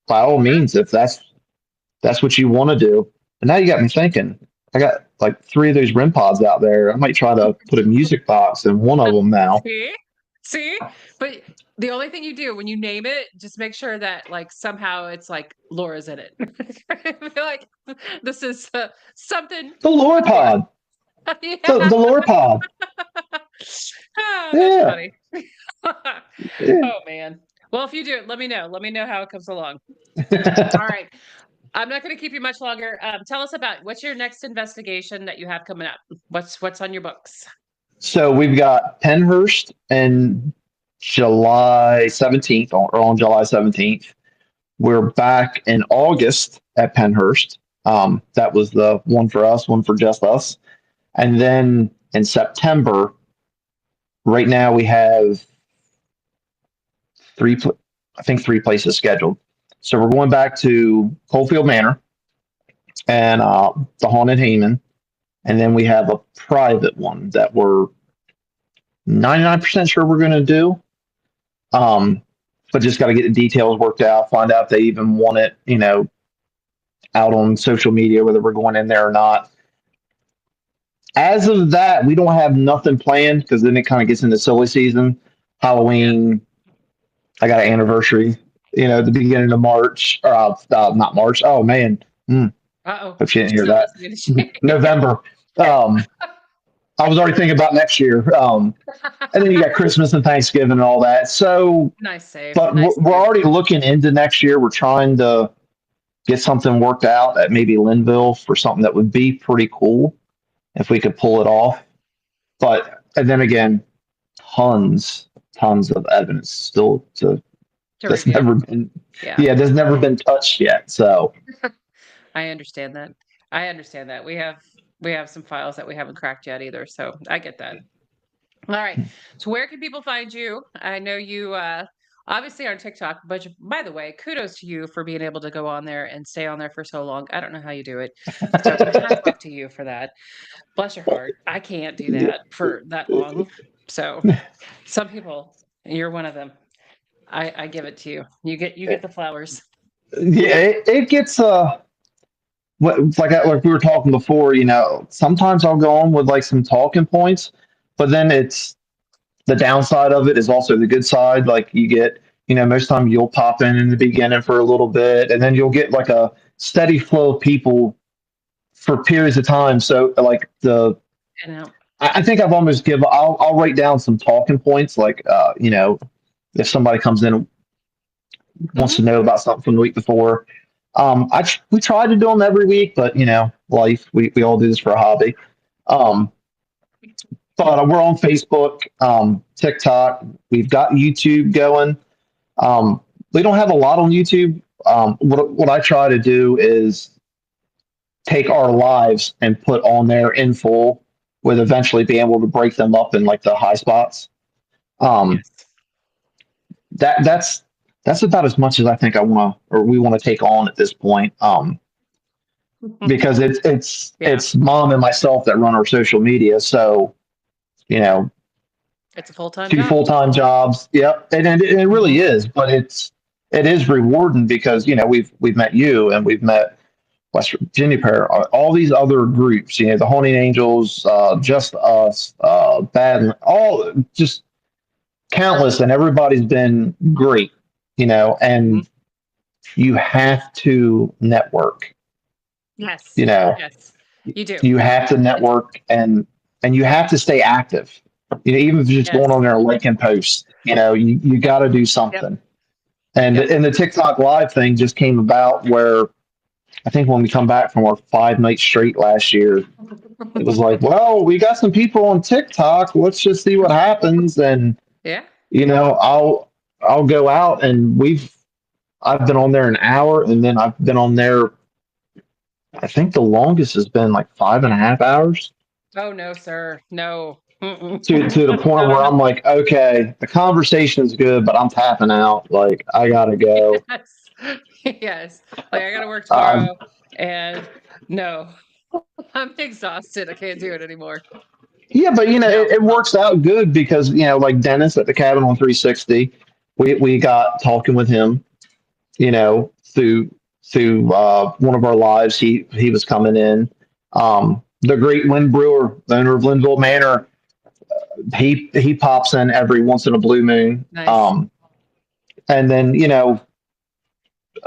by all means, if that's what you want to do. And now you got me thinking. I got like three of those REM pods out there. I might try to put a music box in one of them now. See? See? But the only thing you do when you name it, just make sure that, like, somehow it's like Laura's in it. Be like, "This is, something The Lora Laura." pod. The Yeah. Lora pod. Oh, that's Yeah. funny. Yeah. Oh, man. Well, if you do it, let me know. Let me know how it comes along. All right. I'm not gonna keep you much longer. Tell us about what's your next investigation that you have coming up? What's on your books? So we've got Penhurst and July 17th, or on July 17th. We're back in August at Penhurst. That was the one for us, one for just us. And then in September, right now we have three, I think three places scheduled. So we're going back to Coalfield Manor and the Haunted Heyman. And then we have a private one that we're 99% sure we're going to do. Um, but just got to get the details worked out, find out if they even want it, out on social media, whether we're going in there or not. As of that, we don't have nothing planned because then it kind of gets into silly season. Yeah. Halloween, I got an anniversary, the beginning of March, or not March. Oh, man. Uh-oh. Hope you didn't She's hear not that. listening, is she? November. Um, I was already thinking about next year. And then you got Christmas and Thanksgiving and all that. So, Nice save, but we're, nice we're save. already looking into next year. We're trying to get something worked out at maybe Linville for something that would be pretty cool if we could pull it off. But, and then again, tons of evidence still To that's review. never been, Yeah, yeah, that's never been touched yet. So, I understand that. I understand that. We have some files that we haven't cracked yet either, so I get that. All right. So where can people find you? I know you obviously on TikTok, but by the way, kudos to you for being able to go on there and stay on there for so long. I don't know how you do it. So hats off to you for that. Bless your heart. I can't do that for that long. So some people, you're one of them. I give it to you. You get the flowers. yeah, it gets, like we were talking before, sometimes I'll go on with like some talking points, but then it's the downside of it is also the good side. Like you get, most time you'll pop in the beginning for a little bit, and then you'll get like a steady flow of people for periods of time. So like You know. I think I've almost give. I'll write down some talking points, like if somebody comes in and wants Mhm. to know about something from the week before. We try to do them every week, but life. We all do this for a hobby. Um, but we're on Facebook, TikTok. We've got YouTube going. We don't have a lot on YouTube. What I try to do is take our lives and put on there in full. with eventually being able to break them up in like the high spots. Um, Yes. that's about as much as I think I want to or we want to take on at this point. Because Yeah. it's mom and myself that run our social media, so you know, It's a full-time two job. full-time jobs. Yep, and it really Mhm. is, but it is rewarding because we've met you and we've met West Virginia Pair, all these other groups, the Haunting Angels, Just Us, Bad, all just countless, and everybody's been great, Mhm. and you have to network, Yes. you know, Yes. You do. you have to It's network and you have to stay active. Even if you're just going yes. on there and liking posts, you got to do Yep. something. And Yep. and the TikTok live thing just came about where I think when we come back from our 5 night straight last year, it was like, well, we got some people on TikTok. Let's just see what happens. And Yeah. I'll go out and I've been on there an hour, and then I've been on there. I think the longest has been like 5.5 hours. Oh, no, sir. No. Mm-mm. To the point Not where I'm enough. like, okay, the conversation's good, but I'm tapping out. Like I gotta go. Yes. Yes. Like, I gotta work Uh, tomorrow, and no, I'm exhausted. I can't do it anymore. yeah, but No. it works out good because like Dennis at the Cabin on 360, we got talking with him, through one of our lives. He was coming in. The great Lynn Brewer, the owner of Linville Manor, he pops in every once in a blue moon. Nice. And then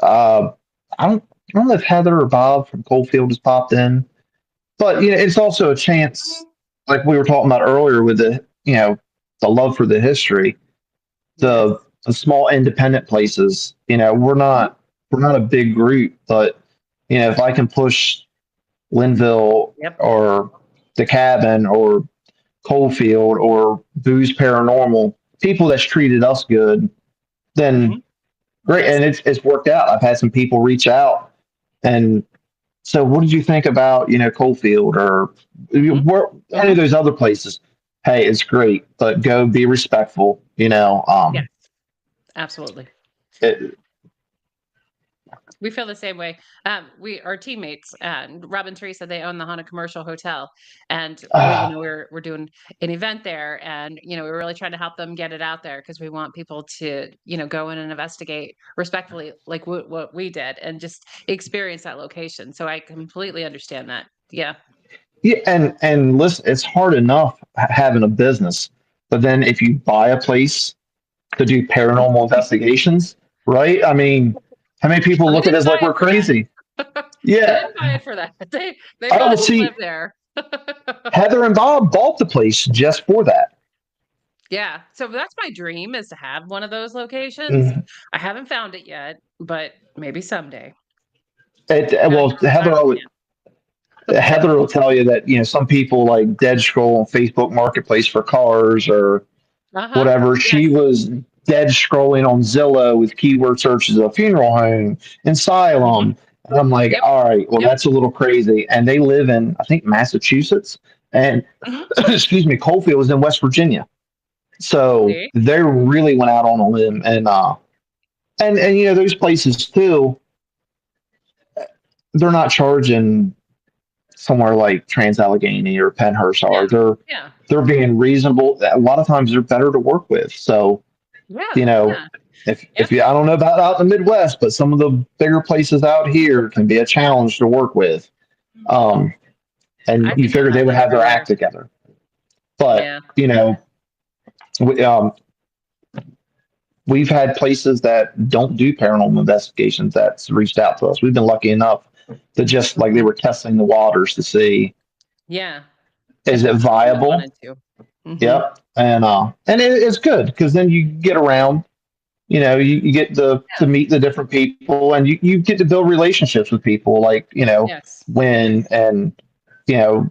uh, I don't know if Heather or Bob from Coalfield has popped in, but it's also a chance, like we were talking about earlier, with the love for the history, Yes. the small independent places. Mhm. We're not a big group, but if I can push Linville Yep. or the Cabin or Coalfield or Boo's Paranormal, people that's treated us good, then Mhm. great. Yes. And it's worked out. I've had some people reach out and so what did you think about, Coalfield or Mhm. where, any of Mhm. those other places? Hey, it's great, but go be respectful. Yes. Absolutely. It, We feel the same way. We Our teammates and Rob and Teresa, they own the Honda Commercial Hotel, and uh, we're doing an event there, and we're really trying to help them get it out there because we want people to go in and investigate respectfully, like what we did, and just experience that location. So I completely understand that. Yeah. yeah, and listen, it's hard enough having a business, but then if you buy a place to do paranormal investigations, right? I mean, how many people Oh, they look at didn't us like buy we're it for that. crazy? They Yeah. didn't buy it for that. They Oh, bought well, it to live see, there. Heather and Bob bought the place just for that. Yeah, so that's my dream, is to have one of those locations. Mhm. I haven't found it yet, but maybe someday. Gotta Well, give it time to Heather will tell you that some people like dead scroll on Facebook Marketplace for cars or Uh-huh. whatever. Yes. She was dead scrolling on Zillow with keyword searches of funeral home, Mhm. asylum. And I'm like, Yep, all right, well, yep. that's a little crazy. And they live in, I think, Massachusetts. And Mhm. excuse me, Coalfield was in West Virginia. So See? they really went out on a limb. And those places too, they're not charging somewhere like Trans Allegheny or Penhurst Yeah, are. yeah, They're being reasonable. A lot of times they're better to work with. So yeah, you know, yeah. if Yep. you I don't know about out in the Midwest, but some of the bigger places out here can be a challenge to work with. Um, I and you think you'll figure they find would that have their everywhere. act together. But Yeah. we, we've had places that don't do paranormal investigations that's reached out to us. We've been lucky enough to just like they Mhm. were testing the waters to see Yeah, is if it that's something they viable. wanted to. Mhm. Yep. And it's good because then you get around. You get to Yeah. meet the different people and you get to build relationships with people like, Yes. Wynn and, you know,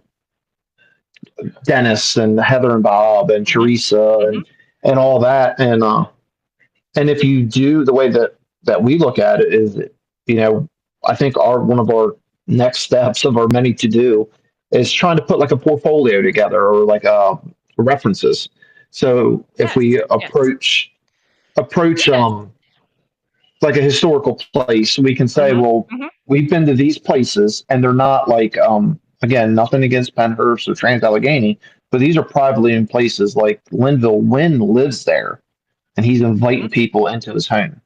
Dennis and Heather and Bob and Mhm. Teresa Mhm. and all that. And if you do the way that we look at it is, you know, I think one of our next steps of our many to do is trying to put like a portfolio together or like references. So if Yes. we Yes. approach Good. like a historical place, we can say, Mhm. well, Mhm. we've been to these places, and they're not like again, nothing against Penhurst or Trans Allegheny, but these are privately owned places. Like Linville, Wynn lives there, and he's inviting Mhm. people into his home.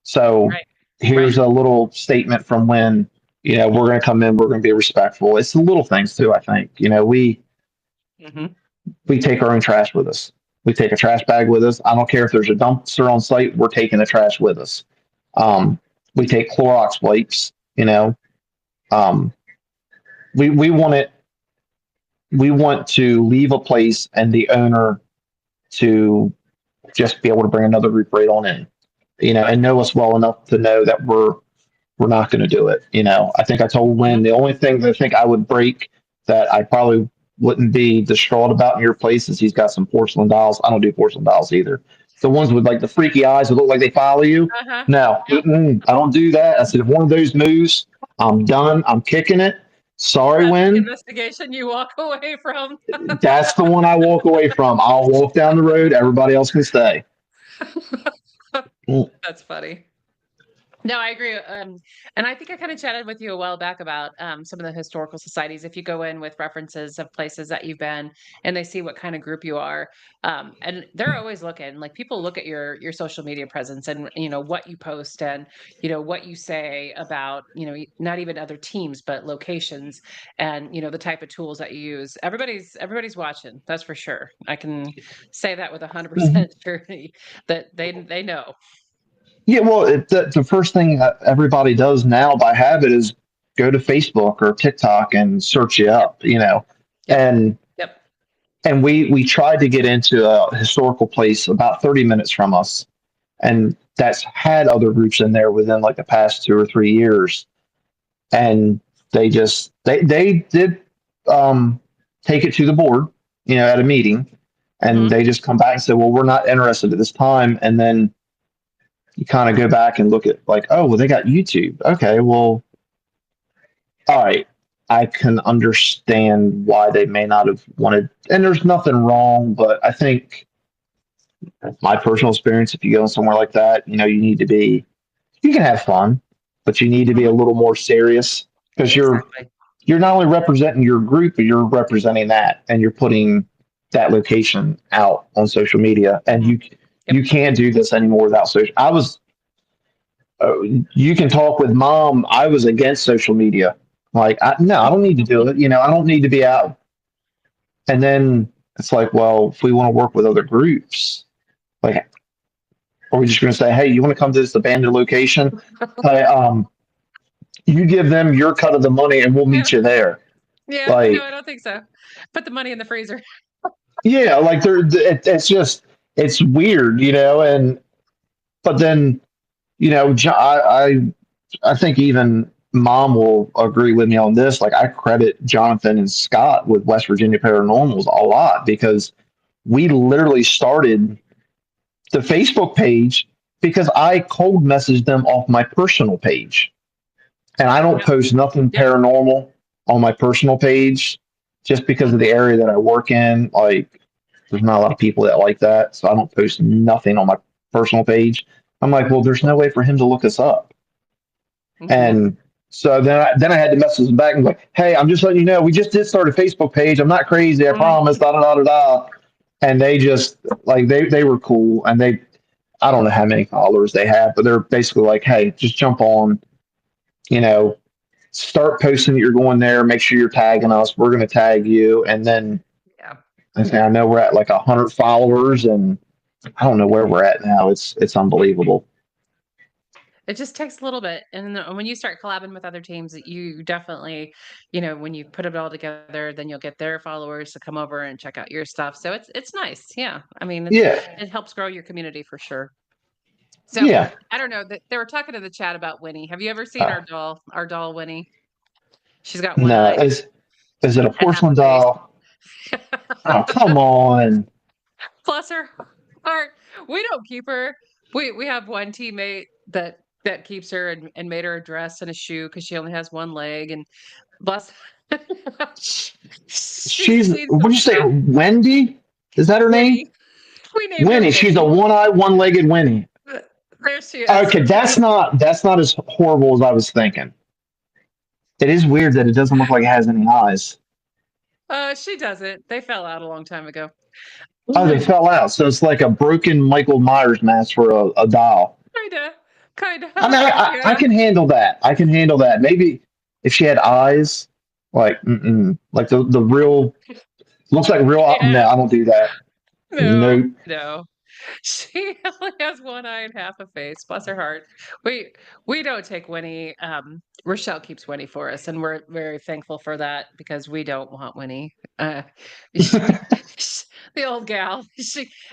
So Right. Right. here's a little statement from when, we're going to come in, we're going to be respectful. It's the little things too. I think Mhm. we take our own trash with us. We take a trash bag with us. I don't care if there's a dumpster on site. We're taking the trash with us. Um, we take Clorox wipes. Um, we want it. We want to leave a place and the owner to just be able to bring another group right on in. And know us well enough to know that we're not going to do it. I think I told Lynn Mhm. the only thing that I think I would break that I probably wouldn't be distraught about in your place is he's got some porcelain dolls. I don't do porcelain dolls either. The ones with like the freaky eyes that look like they follow you. Uh-huh. No, Yep. I don't do that. I said if one of those moves, I'm done. I'm kicking it. Sorry, Forensic Win. investigation you walk away from. That's the one I walk away from. I'll walk down the road. Everybody else can stay. Mm. That's funny. No, I agree. And I think I kind of chatted with you a while back about some of the historical societies. If you go in with references of places that you've been, and they see what kind of group you are, and they're always looking. Like people look at your social media presence and what you post and what you say about not even other teams but locations and the type of tools that you use. Everybody's watching. That's for sure. I can say that with 100% surety that they know. Yeah, well, the first thing that everybody does now by habit is go to Facebook or TikTok and search it Yep. up, Yep. and Yep. we tried to get into a historical place about 30 minutes from us, and that's had other groups in there within like the past 2 or 3 years, and they did um, take it to the board, at a meeting, and Mhm. they just come back and say, well, we're not interested at this time, and then you kind of go back and look at like, oh, well, they got YouTube. Okay, well, all right. I can understand why they may not have wanted, and there's nothing wrong, but I think my personal experience, if you go somewhere like that, you need to be, you can have fun, but you need to be a Mhm. little more serious because Exactly. you're not only representing your group, but you're representing that, and you're putting that location out on social media, and Mhm. you Yep. can't do this anymore without social. You can talk with mom. I was against social media. Like, no, I don't need to do it. I don't need to be out. And then it's like, well, if we want to work with other groups, like, are we just going to say, hey, you want to come to this abandoned location? Hey, you give them your cut of the money and we'll Yeah. meet you there. Yeah. No, I Like, don't think so. Put the money in the freezer. yeah, like it's just, it's weird, and, but then, I think even mom will agree with me on this. Like I credit Jonathan and Scott with West Virginia Paranormals a lot because we literally started the Facebook page because I cold messaged them off my personal page. And I don't Yep. post nothing Yep. paranormal on my personal page just because of the Mhm. area that I work in. Like there's not a lot of people that like that. So I don't post nothing on my personal page. I'm like, well, there's no way for him to look us up. Mhm. And so then I had to message them back and be like, hey, I'm just letting you know, we just did start a Facebook page. I'm not crazy, I Mhm. promise. Da da da da da. And they just like they were cool, and I don't know how many followers they have, but they're basically like, hey, just jump on, you know, start posting that you're going there. Make sure you're tagging us. We're going to tag you, and then Yeah. I say I know we're at like 100 followers, and I don't know where we're at now. It's unbelievable. It just takes a little bit, and then when you start collabing with other teams, you definitely, when you put it all together, then you'll get their followers to come over and check out your stuff. So it's nice. Yeah. I mean, Yeah, it helps grow your community for sure. So yeah. I don't know. They were talking in the chat about Winnie. Have you ever seen Uh, our doll Winnie? She's got one no, eye is it a and half porcelain a face. doll? Oh, come on. Bless her heart. We don't keep her. We have one teammate that keeps her and made her a dress and a shoe because she only has one leg. And bless. She's, She's what did you say, Wendy? Is that her name? Winnie. We named her Winnie. She's a Winnie. one-eyed, one-legged Winnie. There she is. Okay, that's not as horrible as I was thinking. It is weird that it doesn't look like it has any eyes. She doesn't. They fell out a long time ago. Oh, they fell out. So it's like a broken Michael Myers mask for a doll. Kinda, I kinda. mean, I Yeah. can handle that. I can handle that. Maybe if she had eyes, like like the real looks like real. Yeah. No, I don't do that. No, Nope. no. She only has one eye and half a face. Bless her heart. We we don't take Winnie. Rochelle keeps Winnie for us, and we're very thankful for that because we don't want Winnie. She, the old gal.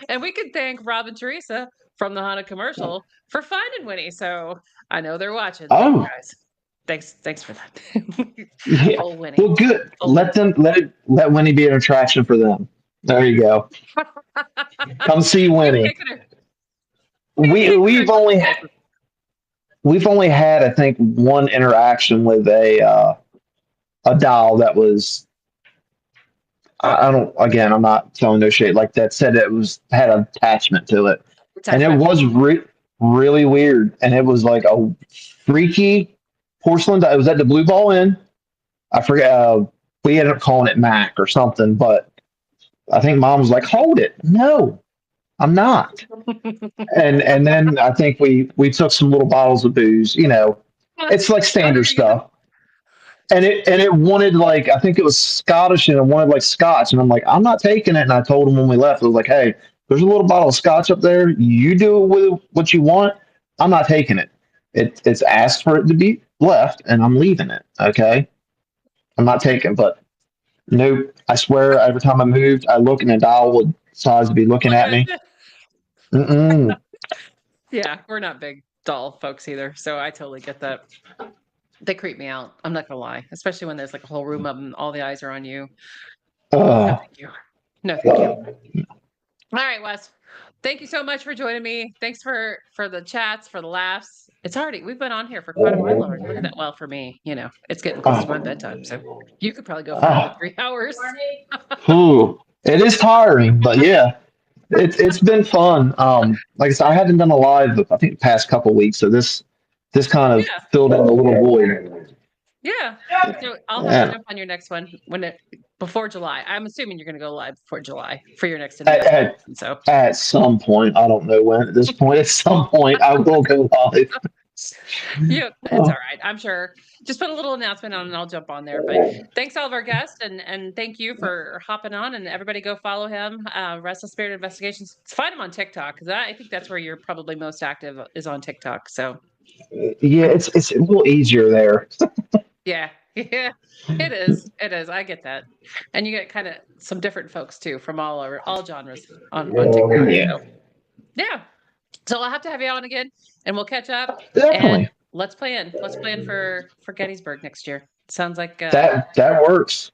And we can thank Rob and Teresa from the Honda commercial for finding Winnie. So I know they're watching, Oh, guys. Thanks for that. yeah. Old Winnie. Well, good. Old Let Winnie be an attraction for them. There you go. Come see We've Winnie. taken her. We've We taken her a we've couple only places. we've only had, I think, one interaction with a doll that was, I don't, again, I'm not telling no shade, like that said it was had an attachment to it, and it Attachment. was really weird, and it was like a freaky porcelain doll. It was at the Blue Ball Inn. I forget. We ended up calling it Mac or something, but I think Mom was like, "Hold it, no, I'm not." And then I think we took some little bottles of booze. It's like Oh, standard there you go. stuff. And it wanted, like, I think it was Scottish, and it wanted like scotch, and I'm like, I'm not taking it. And I told him when we left, I was like, hey, there's a little bottle of scotch up there. You do with what you want. I'm not taking it. It's asked for it to be left, and I'm leaving it. Okay, I'm not taking. But nope. I swear, every time I moved, I look and the doll would size to be looking Look at at me. it. Mm-mm. Yeah, we're not big doll folks either, so I totally get that. They creep me out. I'm not gonna lie, especially when there's like a whole room of them, all the eyes are on you. No, Uh, thank you. No, thank you. All right, Wes. Thank you so much for joining me. Thanks for the chats, for the laughs. It's already we've been on here for quite a while already. Look at that. Well, for me, it's getting close to my bedtime, so you could probably go for another uh, 3 hours. Ooh, it is tiring, but yeah, it's been fun. Like I said, I haven't done a live, I think, the past couple weeks, so this kind of Yeah, filled in a little void. yeah. So I'll have to Yeah, jump on your next one before July. I'm assuming you're gonna go live before July for your next at, at investigation. So at some point, I don't know when. At this point, at some point, I will go live. yeah, it's all right. I'm sure. Just put a little announcement on and I'll jump on there. But thanks all of our guests and thank you for hopping on and everybody go follow him. Restless Spirit Investigations. Find him on TikTok because I think that's where you're probably most active is on TikTok. So Yeah, it's a little easier there. yeah, yeah, it is. It is. I get that. And you get kind of some different folks too from all genres on TikTok. Yeah, So yeah. So I'll have to have you on again and we'll catch up and definitely. let's plan. Let's plan for Gettysburg next year. Sounds like That works.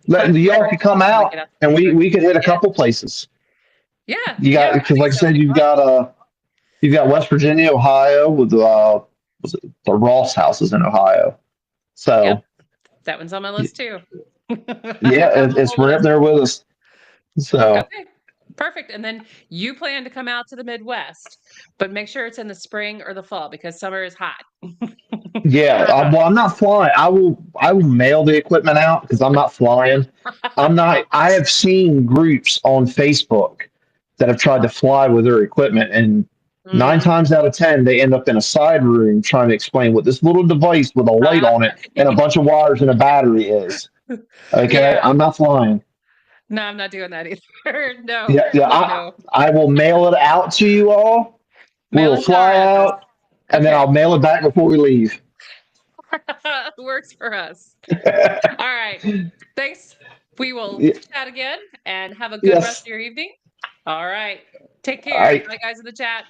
put a few Y'all more could come tickets when we out, get out to and we Gettysburg. we could hit a Yeah. couple places. Yeah. You got, Yeah. I because think like I so. It'd said, be fun. you've got West Virginia, Ohio, with was it the Ross houses in Ohio. Yep. So That one's on my list too. yeah, I've got a it's whole right up list. there with us. So Okay. Perfect. And then you plan to come out to the Midwest, but make sure it's in the spring or the fall because summer is hot. yeah, well, I'm not flying. I will mail the equipment out because I'm not flying. I'm not. I have seen groups on Facebook that have tried to fly with their equipment, and nine Mm. times out of ten, they end up in a side room trying to explain what this little device with a light Uh, on it and a bunch of wires and a battery is. Okay, yeah. I'm not flying. No, I'm not doing that either. No, Yeah, yeah. no. I will mail it out to you all. Mail We'll it to our fly address. out, and then Okay. I'll mail it back before we leave. Works for us. All right. Thanks. We will Y- chat again and have a good rest yes. of your evening. All right. Take All care. right. Bye, guys in the chat.